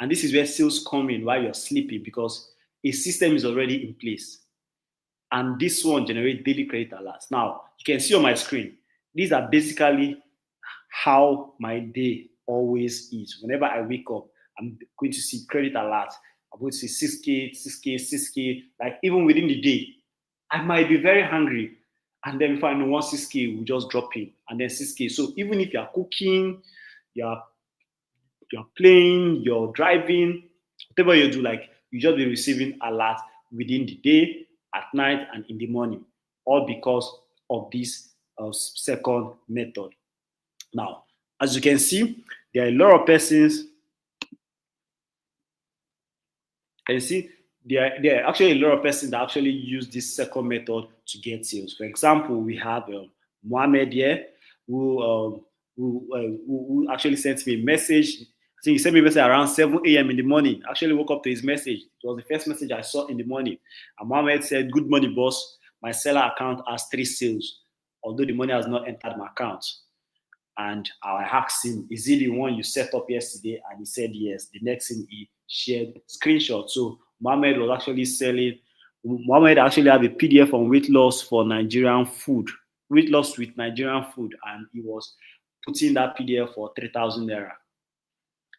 Speaker 1: And this is where sales come in while you're sleeping because a system is already in place. And this one generates daily credit alerts. Now, you can see on my screen, these are basically how my day always is. Whenever I wake up, I'm going to see credit alert. I'm going to see 6K, 6K, 6K. Like even within the day, I might be very hungry. And then if I know one 6K will just drop in and then 6K. So even if you're cooking, you're you're playing, you're driving, whatever you do, like you just be receiving alert within the day, at night, and in the morning, all because of this second method. Now, as you can see, there are a lot of persons. And see, there are actually a lot of persons that actually use this second method to get sales. For example, we have Mohammed here, who, who actually sent me a message. I think he sent me a message around 7 a.m. in the morning. I actually woke up to his message. It was the first message I saw in the morning. And Mohammed said, "Good morning, boss. My seller account has 3 sales, although the money has not entered my account." And I asked him, "Is it the one you set up yesterday?" And he said yes. The next thing he shared screenshot. So Mohammed was actually selling. Mohammed actually had a PDF on weight loss for Nigerian food, weight loss with Nigerian food, and he was putting that PDF for 3,000 naira.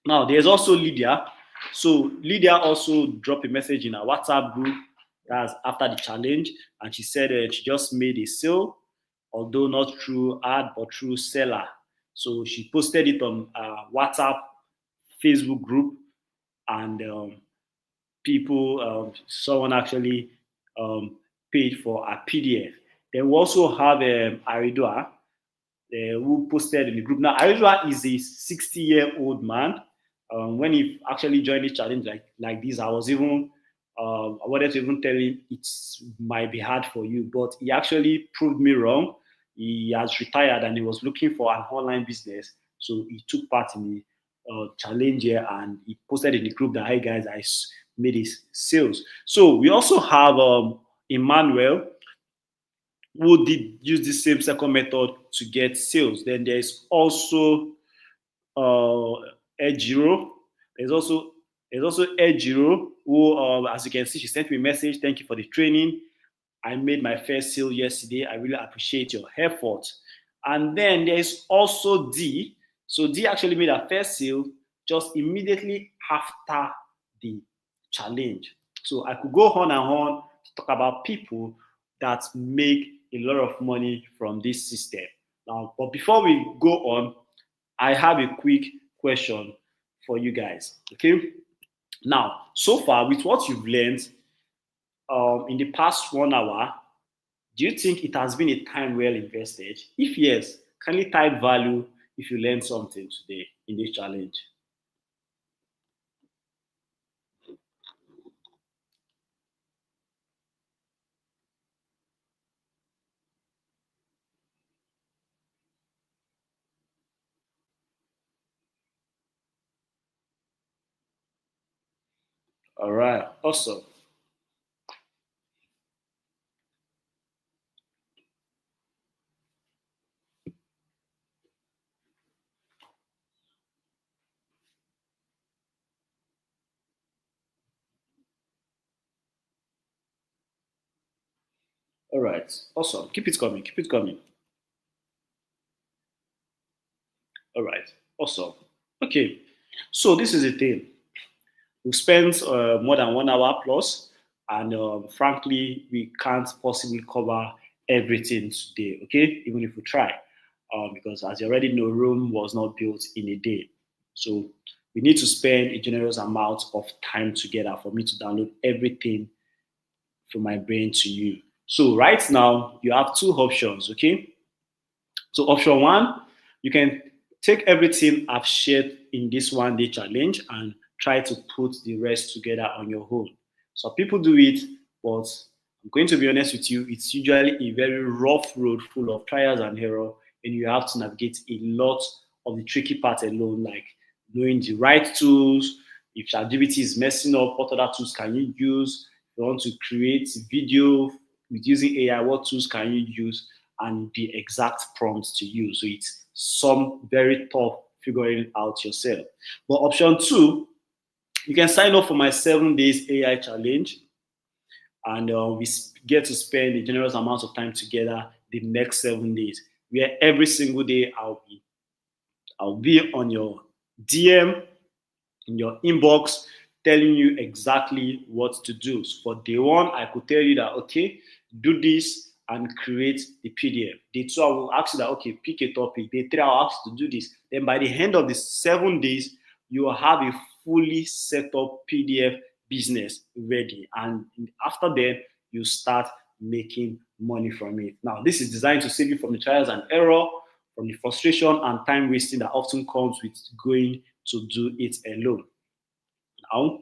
Speaker 1: Now there's also Lydia. So Lydia also dropped a message in our WhatsApp group. That's after the challenge, and she said she just made a sale, although not through ad but through seller. So she posted it on WhatsApp, Facebook group, and people, someone actually paid for a PDF. Then we also have Aridua, who posted in the group. Now, Aridua is a 60-year-old man. When he actually joined the challenge like this, I was even I wanted to even tell him it might be hard for you, but he actually proved me wrong. He has retired and he was looking for an online business, so he took part in the challenge here and he posted in the group that, "Hey guys, I made his sales." So we also have Emmanuel, who did use the same second method to get sales. Then there's also Ejiro. There's also Ejiro, who, as you can see, she sent me a message. "Thank you for the training. I made my first sale yesterday. I really appreciate your effort." And then there's also D. So D actually made her first sale just immediately after the challenge. So I could go on and on to talk about people that make a lot of money from this system. Now, but before we go on, I have a quick question for you guys. Okay. Now, so far, with what you've learned in the past 1 hour, do you think it has been a time well invested? If yes, kindly type value if you learned something today in this challenge. All right, awesome. All right, awesome. Keep it coming. Keep it coming. All right, awesome. Okay, so this is the thing. We've spent more than 1 hour plus, and frankly, we can't possibly cover everything today. Okay, even if we try, because as you already know, Rome was not built in a day. So we need to spend a generous amount of time together for me to download everything from my brain to you. So right now, you have two options. Okay, so option one, you can take everything I've shared in this 1 day challenge and try to put the rest together on your own. So people do it, but I'm going to be honest with you, it's usually a very rough road full of trials and error, and you have to navigate a lot of the tricky part alone, like knowing the right tools. If ChatGPT is messing up, what other tools can you use? If you want to create video with using AI, what tools can you use? And the exact prompts to use. So it's some very tough figuring out yourself. But option two, you can sign up for my 7 days AI challenge, and we get to spend a generous amount of time together the next 7 days, where every single day I'll be on your DM in your inbox telling you exactly what to do. So for day one, I could tell you that, okay, do this and create the PDF. Day two, I will ask you that, okay, pick a topic. Day three, I'll ask you to do this. Then by the end of the 7 days, you will have a fully set up PDF business ready. And after that, you start making money from it. Now, this is designed to save you from the trials and error, from the frustration and time wasting that often comes with going to do it alone. Now,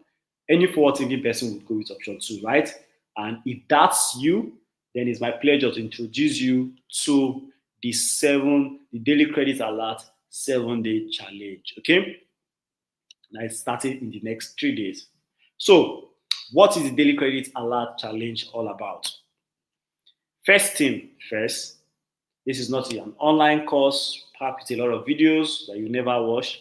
Speaker 1: any forward thinking person would go with option two, right? And if that's you, then it's my pleasure to introduce you to the daily credit alert 7 day challenge. Okay, now it's starting in the next 3 days. So, what is the daily credit alert challenge all about? First thing first, this is not an online course packed with a lot of videos that you never watch,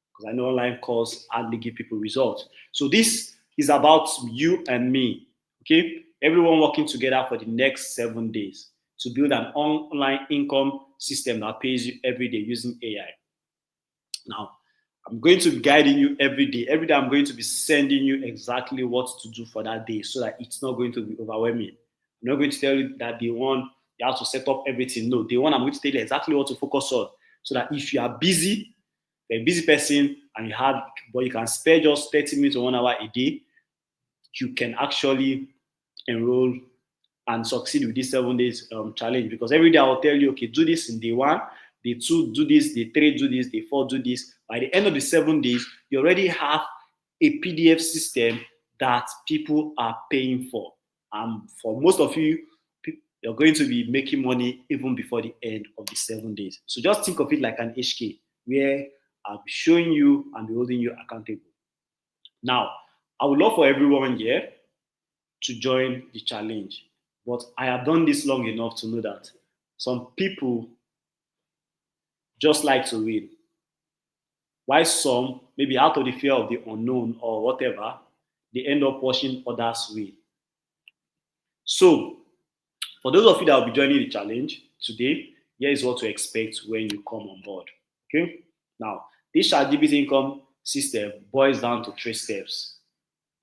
Speaker 1: because I know online courses hardly give people results. So this is about you and me, okay? Everyone working together for the next 7 days to build an online income system that pays you every day using AI. Now, I'm going to be guiding you every day. Every day, I'm going to be sending you exactly what to do for that day so that it's not going to be overwhelming. I'm not going to tell you that day one, you have to set up everything. No, day one, I'm going to tell you exactly what to focus on so that if you are busy, you're a busy person and but you can spare just 30 minutes or 1 hour a day, you can actually enroll and succeed with this 7 days challenge. Because every day I'll tell you, okay, do this in day one, day two, do this, day three, do this, day four, do this. By the end of the 7 days, you already have a PDF system that people are paying for. For most of you, you're going to be making money even before the end of the 7 days. So just think of it like an HK where I'll be showing you and be holding you accountable. Now, I would love for everyone here to join the challenge. But I have done this long enough to know that some people just like to win. While some, maybe out of the fear of the unknown or whatever, they end up watching others win. So, for those of you that will be joining the challenge today, here is what to expect when you come on board. Okay? Now, this ChatGPT income system boils down to 3 steps.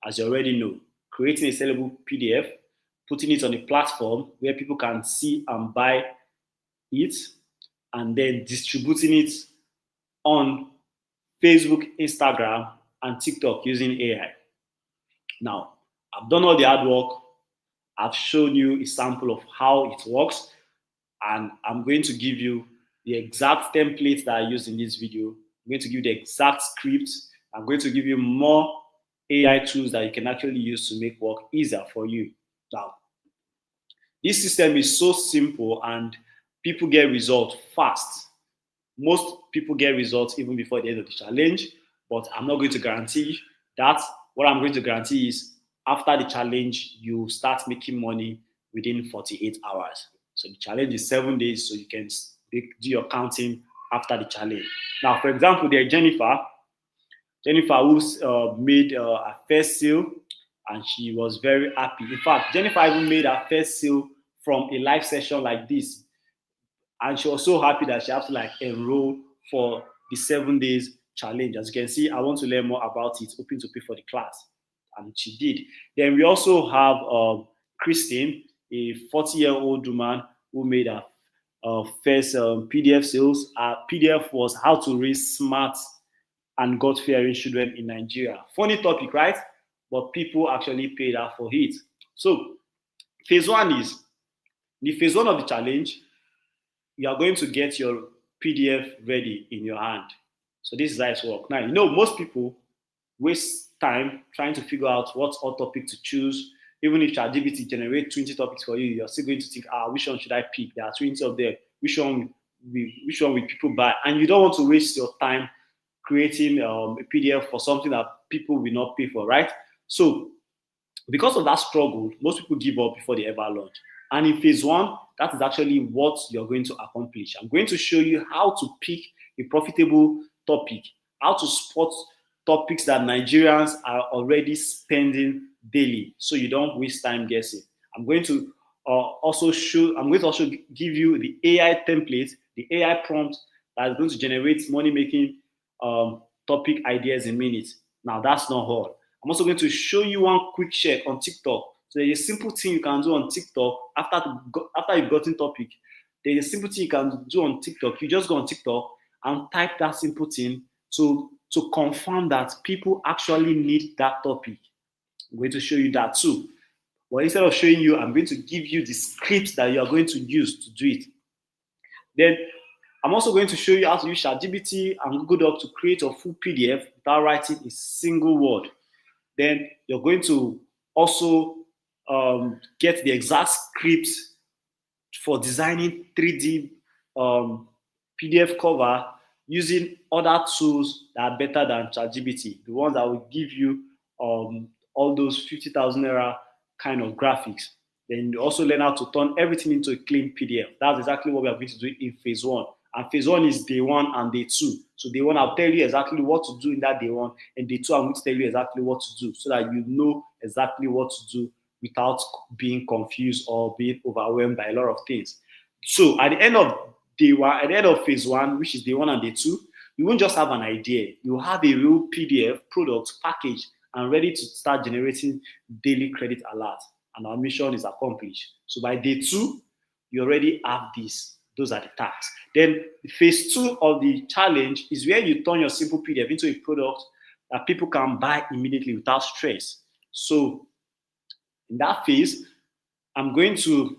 Speaker 1: As you already know, creating a sellable PDF, putting it on a platform where people can see and buy it, and then distributing it on Facebook, Instagram, and TikTok using AI. Now, I've done all the hard work. I've shown you a sample of how it works, and I'm going to give you the exact template that I used in this video. I'm going to give you the exact script. I'm going to give you more AI tools that you can actually use to make work easier for you. Now, this system is so simple and people get results fast. Most people get results even before the end of the challenge, but I'm not going to guarantee that. What I'm going to guarantee is after the challenge, you start making money within 48 hours. So the challenge is 7 days, so you can do your counting after the challenge. Now, for example, there's Jennifer who made her first sale, and she was very happy. In fact, Jennifer even made her first sale from a live session like this, and she was so happy that she had to like enroll for the 7 days challenge. As you can see, I want to learn more about it, hoping to pay for the class, and she did. Then we also have Christine, a 40-year-old woman who made her first PDF sales. Her PDF was how to raise smart and God-fearing children in Nigeria. Funny topic, right? But people actually paid her for it. So phase one is the phase one of the challenge. You are going to get your PDF ready in your hand. So this is how it works. Now, most people waste time trying to figure out what hot topic to choose. Even if ChatGPT generates 20 topics for you, you're still going to think, which one should I pick? There are 20 of them. Which one will people buy? And you don't want to waste your time creating a PDF for something that people will not pay for, right? So because of that struggle, most people give up before they ever launch. And in phase one, that is actually what you're going to accomplish. I'm going to show you how to pick a profitable topic, how to spot topics that Nigerians are already spending daily, so you don't waste time guessing. I'm going to also give you the AI template, the AI prompt that is going to generate money-making topic ideas in minutes. Now, that's not all. I'm also going to show you one quick check on TikTok. So there's a simple thing you can do on TikTok after you've gotten topic. There's a simple thing you can do on TikTok. You just go on TikTok and type that simple thing to confirm that people actually need that topic. I'm going to show you that too. But instead of showing you, I'm going to give you the scripts that you are going to use to do it. Then I'm also going to show you how to use ChatGPT and Google Doc to create a full PDF without writing a single word. Then you're going to also get the exact scripts for designing 3D PDF cover using other tools that are better than ChatGPT, the ones that will give you all those 50,000 naira kind of graphics. Then you also learn how to turn everything into a clean PDF. That's exactly what we are going to do in phase one. And phase one is day one and day two. So day one, I'll tell you exactly what to do in that day one. And day two, I'm going to tell you exactly what to do so that you know exactly what to do without being confused or being overwhelmed by a lot of things. So at the end of day one, at the end of phase one, which is day one and day two, you won't just have an idea. You have a real PDF product package and ready to start generating daily credit alerts. And our mission is accomplished. So by day two, you already have this. Those are the tasks. Then phase two of the challenge is where you turn your simple PDF into a product that people can buy immediately without stress. So in that phase, I'm going to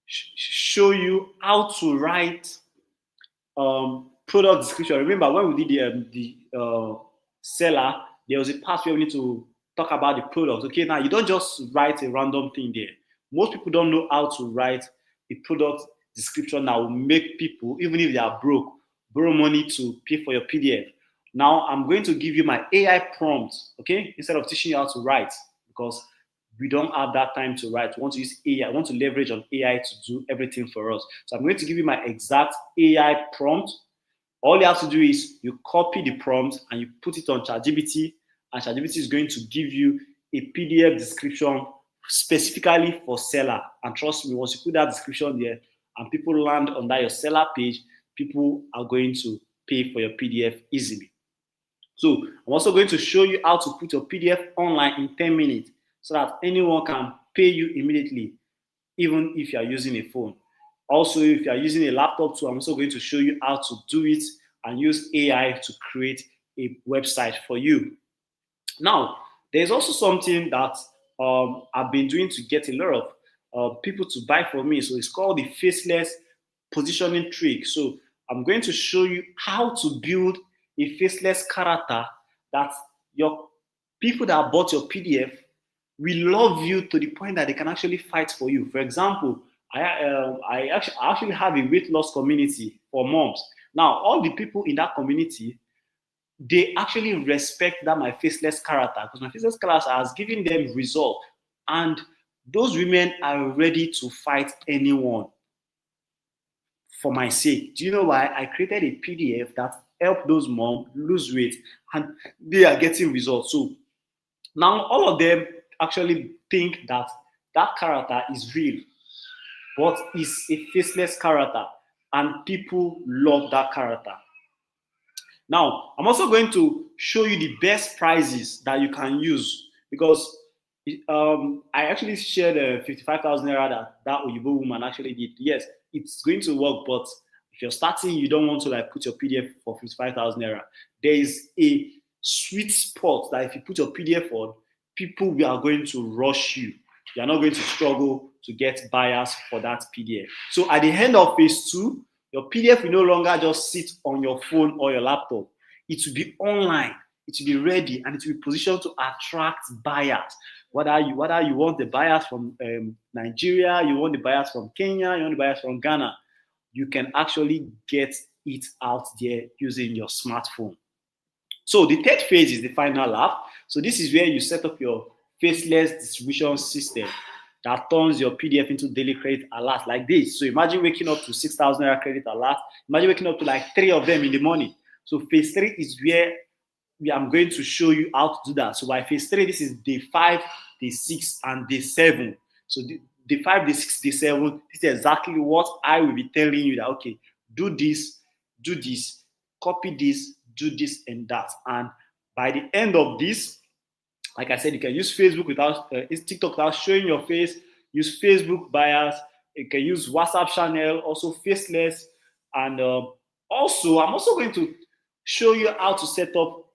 Speaker 1: show you how to write product description. Remember when we did the seller, there was a part where we need to talk about the product. Okay, now you don't just write a random thing there. Most people don't know how to write a product description that will make people, even if they are broke, borrow money to pay for your PDF. Now I'm going to give you my AI prompt, okay, instead of teaching you how to write, because we don't have that time to write. We want to use AI. I want to leverage on AI to do everything for us. So I'm going to give you my exact AI prompt. All you have to do is you copy the prompt and you put it on ChatGPT, and ChatGPT is going to give you a PDF description specifically for seller. And trust me, once you put that description there and people land on that your seller page, people are going to pay for your PDF easily. So I'm also going to show you how to put your PDF online in 10 minutes so that anyone can pay you immediately, even if you are using a phone. Also, if you are using a laptop too, I'm also going to show you how to do it and use AI to create a website for you. Now, there's also something that I've been doing to get a lot of people to buy from me. So it's called the faceless positioning trick. So I'm going to show you how to build a faceless character that your people that bought your PDF will love you to the point that they can actually fight for you. For example, I actually have a weight loss community for moms. Now, all the people in that community, they actually respect that my faceless character, because my faceless character has given them result, and those women are ready to fight anyone for my sake. Do you know why? I created a PDF that helped those moms lose weight, and they are getting results. So now all of them actually think that that character is real, but it's a faceless character, and people love that character. Now, I'm also going to show you the best prices that you can use, because I actually shared 55,000 naira that Oyibo woman actually did. Yes, it's going to work, but if you're starting, you don't want to like put your PDF for 55,000 naira. There is a sweet spot that if you put your PDF on, people are going to rush you. You're not going to struggle to get buyers for that PDF. So at the end of phase 2, your PDF will no longer just sit on your phone or your laptop. It will be online, it will be ready, and it will be positioned to attract buyers. Whether you want the buyers from Nigeria, you want the buyers from Kenya, you want the buyers from Ghana, you can actually get it out there using your smartphone. So the third phase is the final lap. So this is where you set up your faceless distribution system that turns your PDF into daily credit alert like this. So imagine waking up to 6,000 naira credit alert. Imagine waking up to like 3 of them in the morning. So phase 3 is where I'm going to show you how to do that. So by phase 3, this is day 5, day 6, and day 7. So day 5, day 6, day 7, this is exactly what I will be telling you that, okay, do this, copy this, do this and that. And by the end of this, like I said, you can use Facebook without TikTok without showing your face. Use Facebook buyers. You can use WhatsApp channel, also faceless. And also, I'm also going to show you how to set up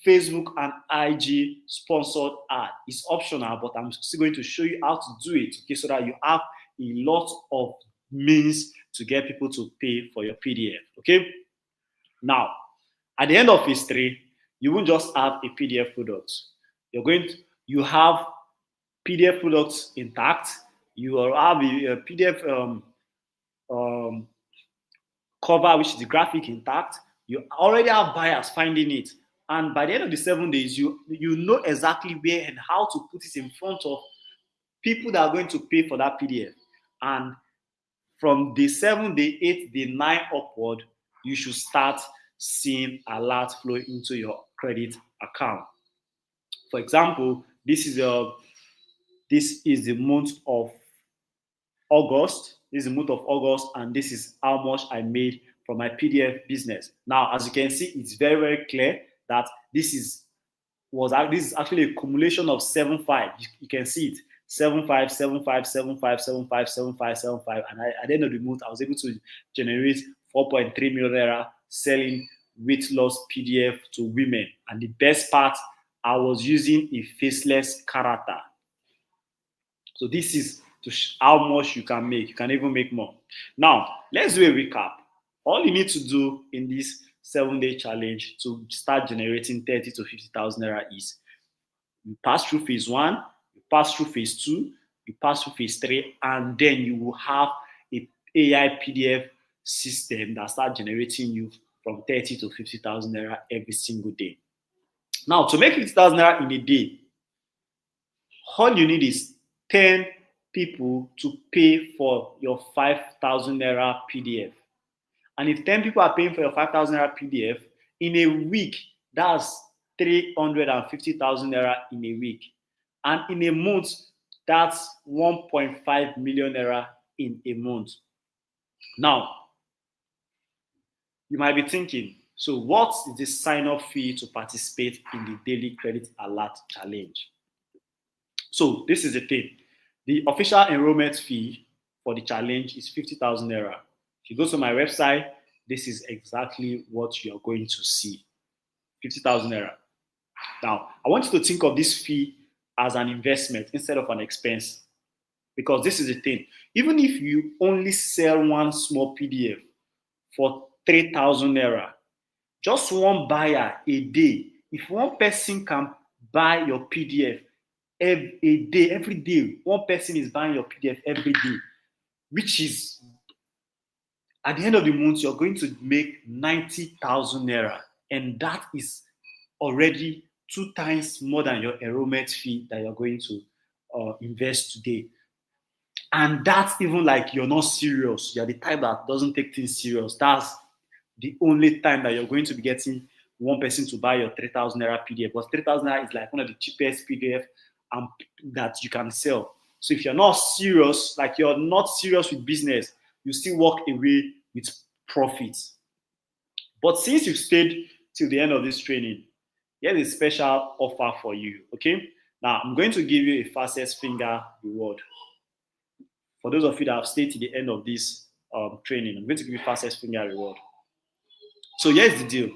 Speaker 1: Facebook and IG sponsored ad. It's optional, but I'm still going to show you how to do it, okay, so that you have a lot of means to get people to pay for your PDF. Okay. Now, at the end of phase 3, you won't just have a PDF product. You have PDF products intact. You will have a PDF cover, which is the graphic intact. You already have buyers finding it, and by the end of the 7 days, you know exactly where and how to put it in front of people that are going to pay for that PDF. And from day 7, day 8, day 9 upward, you should start seeing alerts flow into your credit account. For example, this is the month of August. This is the month of August, and this is how much I made from my PDF business. Now, as you can see, it's very, very clear that this is actually a accumulation of 7.5. You can see it. 7.5, 7.5, 7.5, 7.5, 7.5, 7.5. And at the end of the month, I was able to generate 4.3 million naira selling weight loss PDF to women. And the best part, I was using a faceless character. So this is how much you can make. You can even make more. Now, let's do a recap. All you need to do in this 7-day challenge to start generating 30 to 50,000 naira is you pass through phase 1, you pass through phase 2, you pass through phase 3, and then you will have a AI PDF system that starts generating you from 30 to 50,000 naira every single day. Now, to make 50,000 naira in a day, all you need is 10 people to pay for your 5,000 naira PDF. And if 10 people are paying for your 5,000 naira PDF, in a week, that's 350,000 naira in a week. And in a month, that's 1.5 million naira in a month. Now, you might be thinking, so what is the sign-up fee to participate in the Daily Credit Alert Challenge? So this is the thing. The official enrollment fee for the challenge is 50,000 naira. If you go to my website, this is exactly what you're going to see. 50,000 naira. Now, I want you to think of this fee as an investment instead of an expense. Because this is the thing. Even if you only sell one small PDF for 3,000 naira, just one buyer a day, if one person can buy your PDF every day, one person is buying your PDF every day, which is at the end of the month, you're going to make 90,000 naira. And that is already 2 times more than your enrollment fee that you're going to invest today. And that's even like you're not serious. You're the type that doesn't take things serious. That's the only time that you're going to be getting one person to buy your 3,000 naira PDF. Because 3,000 naira is like one of the cheapest PDF that you can sell. So if you're not serious, like you're not serious with business, you still walk away with profits. But since you've stayed till the end of this training, here's a special offer for you. Okay. Now I'm going to give you a fastest finger reward. For those of you that have stayed to the end of this training, I'm going to give you fastest finger reward. So here's the deal.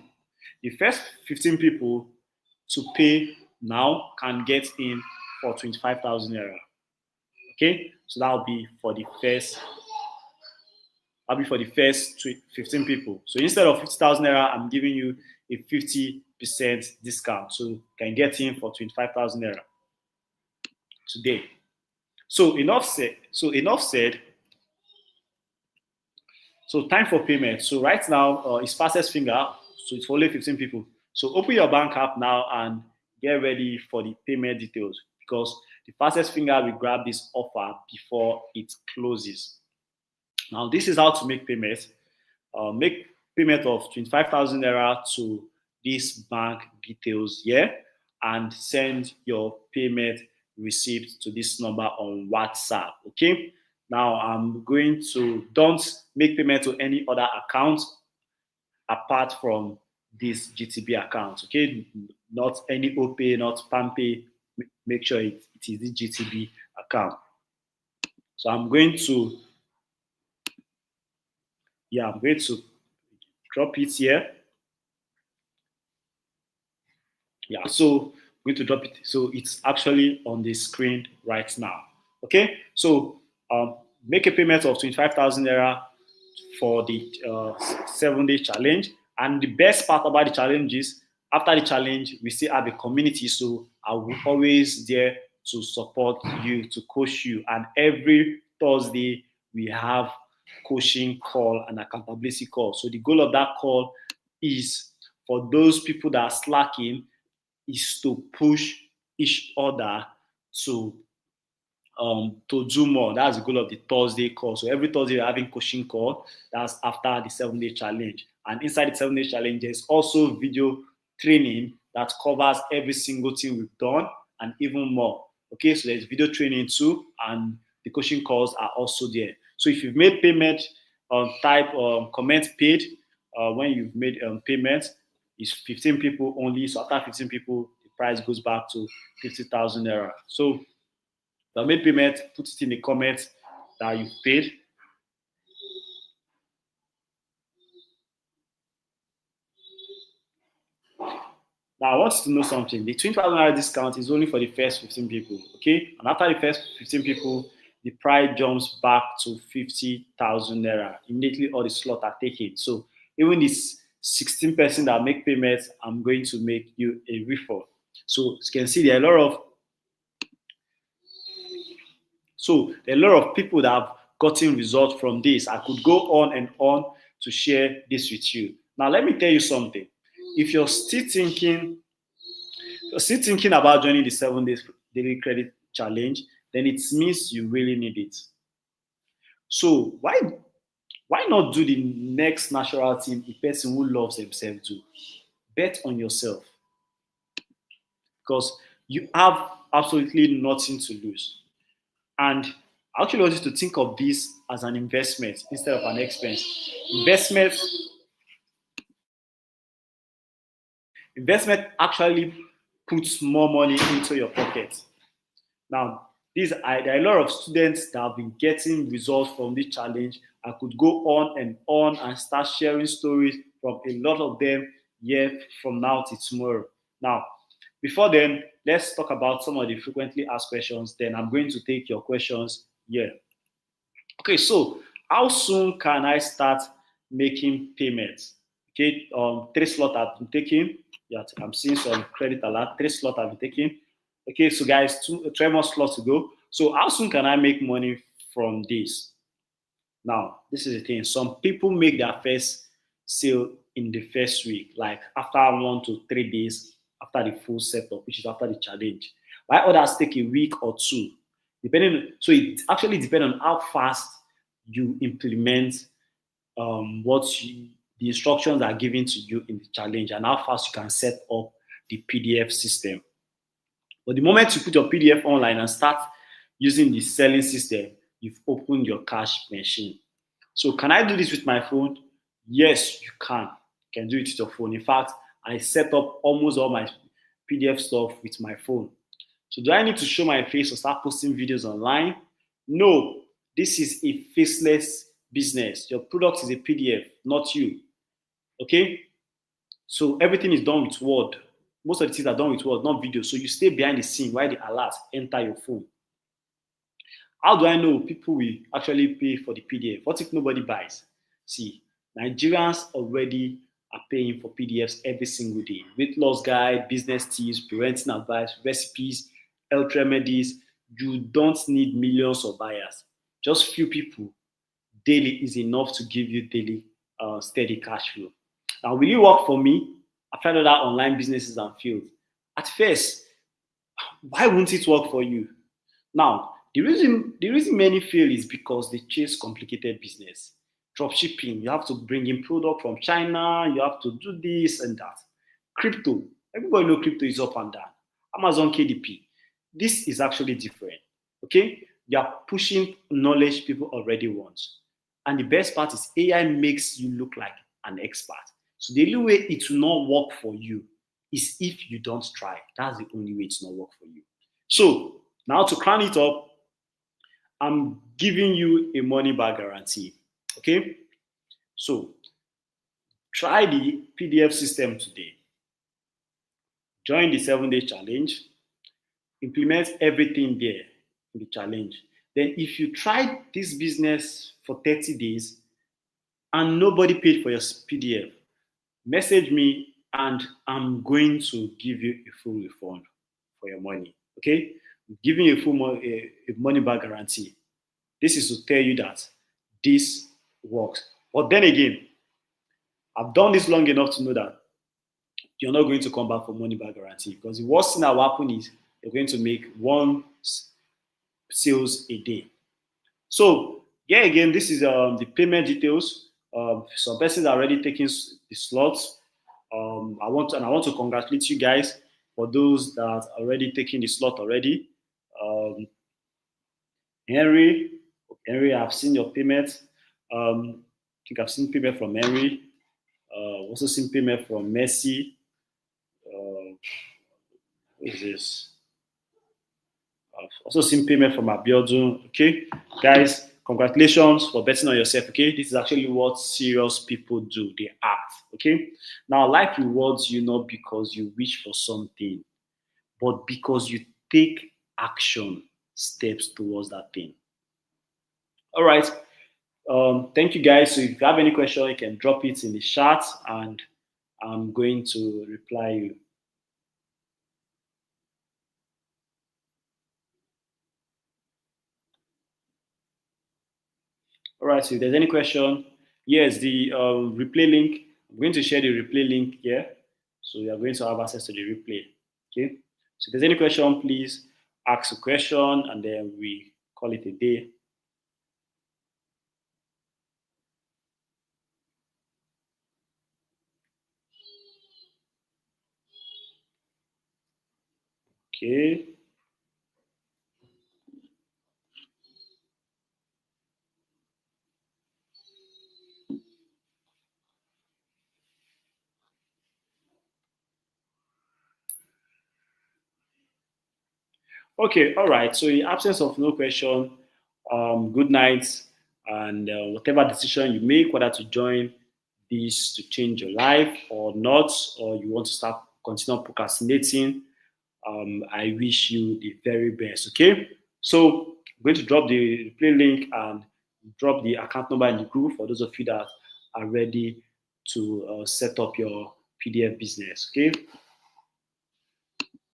Speaker 1: The first 15 people to pay now can get in for 25,000 naira. Okay? So that'll be for the first 15 people. So instead of 50,000 naira, I'm giving you a 50% discount. So you can get in for 25,000 naira today. So enough said. So time for payment. So right now it's fastest finger. So it's for only 15 people. So open your bank app now and get ready for the payment details because the fastest finger will grab this offer before it closes. Now this is how to make payment. Make payment of 25,000 naira to this bank details here and send your payment receipt to this number on WhatsApp. Okay. Now I'm going to don't make payment to any other account apart from this GTB account. Okay, not any OPay, not PAMPay. Make sure it is the GTB account. So I'm going to drop it here. Yeah, so I'm going to drop it. So it's actually on the screen right now. Okay, so make a payment of 25,000 naira for the 7-day challenge. And the best part about the challenge is after the challenge, we still have a community. So I will always there to support you, to coach you. And every Thursday, we have coaching call and accountability call. So the goal of that call is for those people that are slacking is to push each other to do more. That's the goal of the Thursday call. So every Thursday we're having coaching call. That's after the 7-day challenge. And inside the 7-day challenge, there's also video training that covers every single thing we've done and even more. Okay, so there's video training too, and the coaching calls are also there. So if you've made payment, type comment paid when you've made payment. It's 15 people only. So after 15 people, the price goes back to 50,000 naira. So the made payment, put it in the comments that you paid. Now I want you to know something. The 20,000 naira discount is only for the first 15 people, okay? And after the first 15 people, the price jumps back to 50,000 naira. Immediately all the slots are taken. So even this 16 person that make payments, I'm going to make you a refund. So as you can see, there are a lot of people that have gotten results from this. I could go on and on to share this with you. Now let me tell you something. If you're still thinking about joining the 7 days daily credit challenge, then it means you really need it. So why not do the next natural thing a person who loves themselves do? Bet on yourself. Because you have absolutely nothing to lose. And I actually want you to think of this as an investment instead of an expense. Investment actually puts more money into your pocket. Now, there are a lot of students that have been getting results from this challenge I could go on and start sharing stories from a lot of them here from now till tomorrow. Now, before then, let's talk about some of the frequently asked questions. Then I'm going to take your questions here. Okay, so how soon can I start making payments? Okay, three slot I've been taking. Yeah, I'm seeing some credit alert. Three slot I've been taking. Okay, so guys, 12 more slots to go. So how soon can I make money from this? Now, this is the thing. Some people make their first sale in the first week, like after 1 to 3 days after the full setup, which is after the challenge. While others take a week or two, depending. So it actually depends on how fast you implement the instructions are given to you in the challenge and how fast you can set up the PDF system. But the moment you put your PDF online and start using the selling system, you've opened your cash machine. So can I do this with my phone? Yes, you can. You can do it with your phone. In fact, I set up almost all my PDF stuff with my phone. So do I need to show my face or start posting videos online? No, this is a faceless business. Your product is a PDF, not you. Okay? So everything is done with word. Most of the things are done with word, not video. So you stay behind the scene while the alerts enter your phone. How do I know people will actually pay for the PDF? What if nobody buys? See, Nigerians already are paying for PDFs every single day. Weight loss guide, business tips, parenting advice, recipes, health remedies. You don't need millions of buyers. Just few people daily is enough to give you daily steady cash flow. Now, will you work for me? I found out that online businesses and fields. At first, why won't it work for you? Now, the reason many fail is because they chase complicated business. Drop shipping, you have to bring in product from China, you have to do this and that. Crypto, everybody know crypto is up and down. Amazon KDP, this is actually different. Okay, you are pushing knowledge people already want, and the best part is AI makes you look like an expert. So the only way it will not work for you is if you don't try. That's the only way it's not work for you. So now to crown it up, I'm giving you a money back guarantee. Okay? So try the PDF system today. Join the 7 day challenge. Implement everything there in the challenge. Then, if you try this business for 30 days and nobody paid for your PDF, message me and I'm going to give you a full refund for your money. Okay? I'm giving you a money back guarantee. This is to tell you that this works. But then again, I've done this long enough to know that you're not going to come back for money back guarantee, because the worst thing that will happen is you're going to make one sales a day. So yeah, again, this is the payment details. Some persons are already taking the slots. I want to congratulate you guys for those that are already taking the slot already. Um, Henry, I've seen your payment. I think I've seen payment from Henry. Also seen payment from Messi. Who is this? I've also seen payment from Abiodun. Okay, guys, congratulations for betting on yourself. Okay, this is actually what serious people do. They act. Okay, now life rewards you not because you wish for something, but because you take action steps towards that thing. All right. Thank you guys. So if you have any question, you can drop it in the chat and I'm going to reply you. All right. So if there's any question, yes, the replay link. I'm going to share the replay link here. So you are going to have access to the replay. Okay. So if there's any question, please ask a question and then we call it a day. Okay. Okay. All right. So in absence of no question, good night. And whatever decision you make, whether to join this to change your life or not, or you want to start continue procrastinating, I wish you the very best. Okay, so I'm going to drop the play link and drop the account number in the group for those of you that are ready to set up your PDF business. Okay,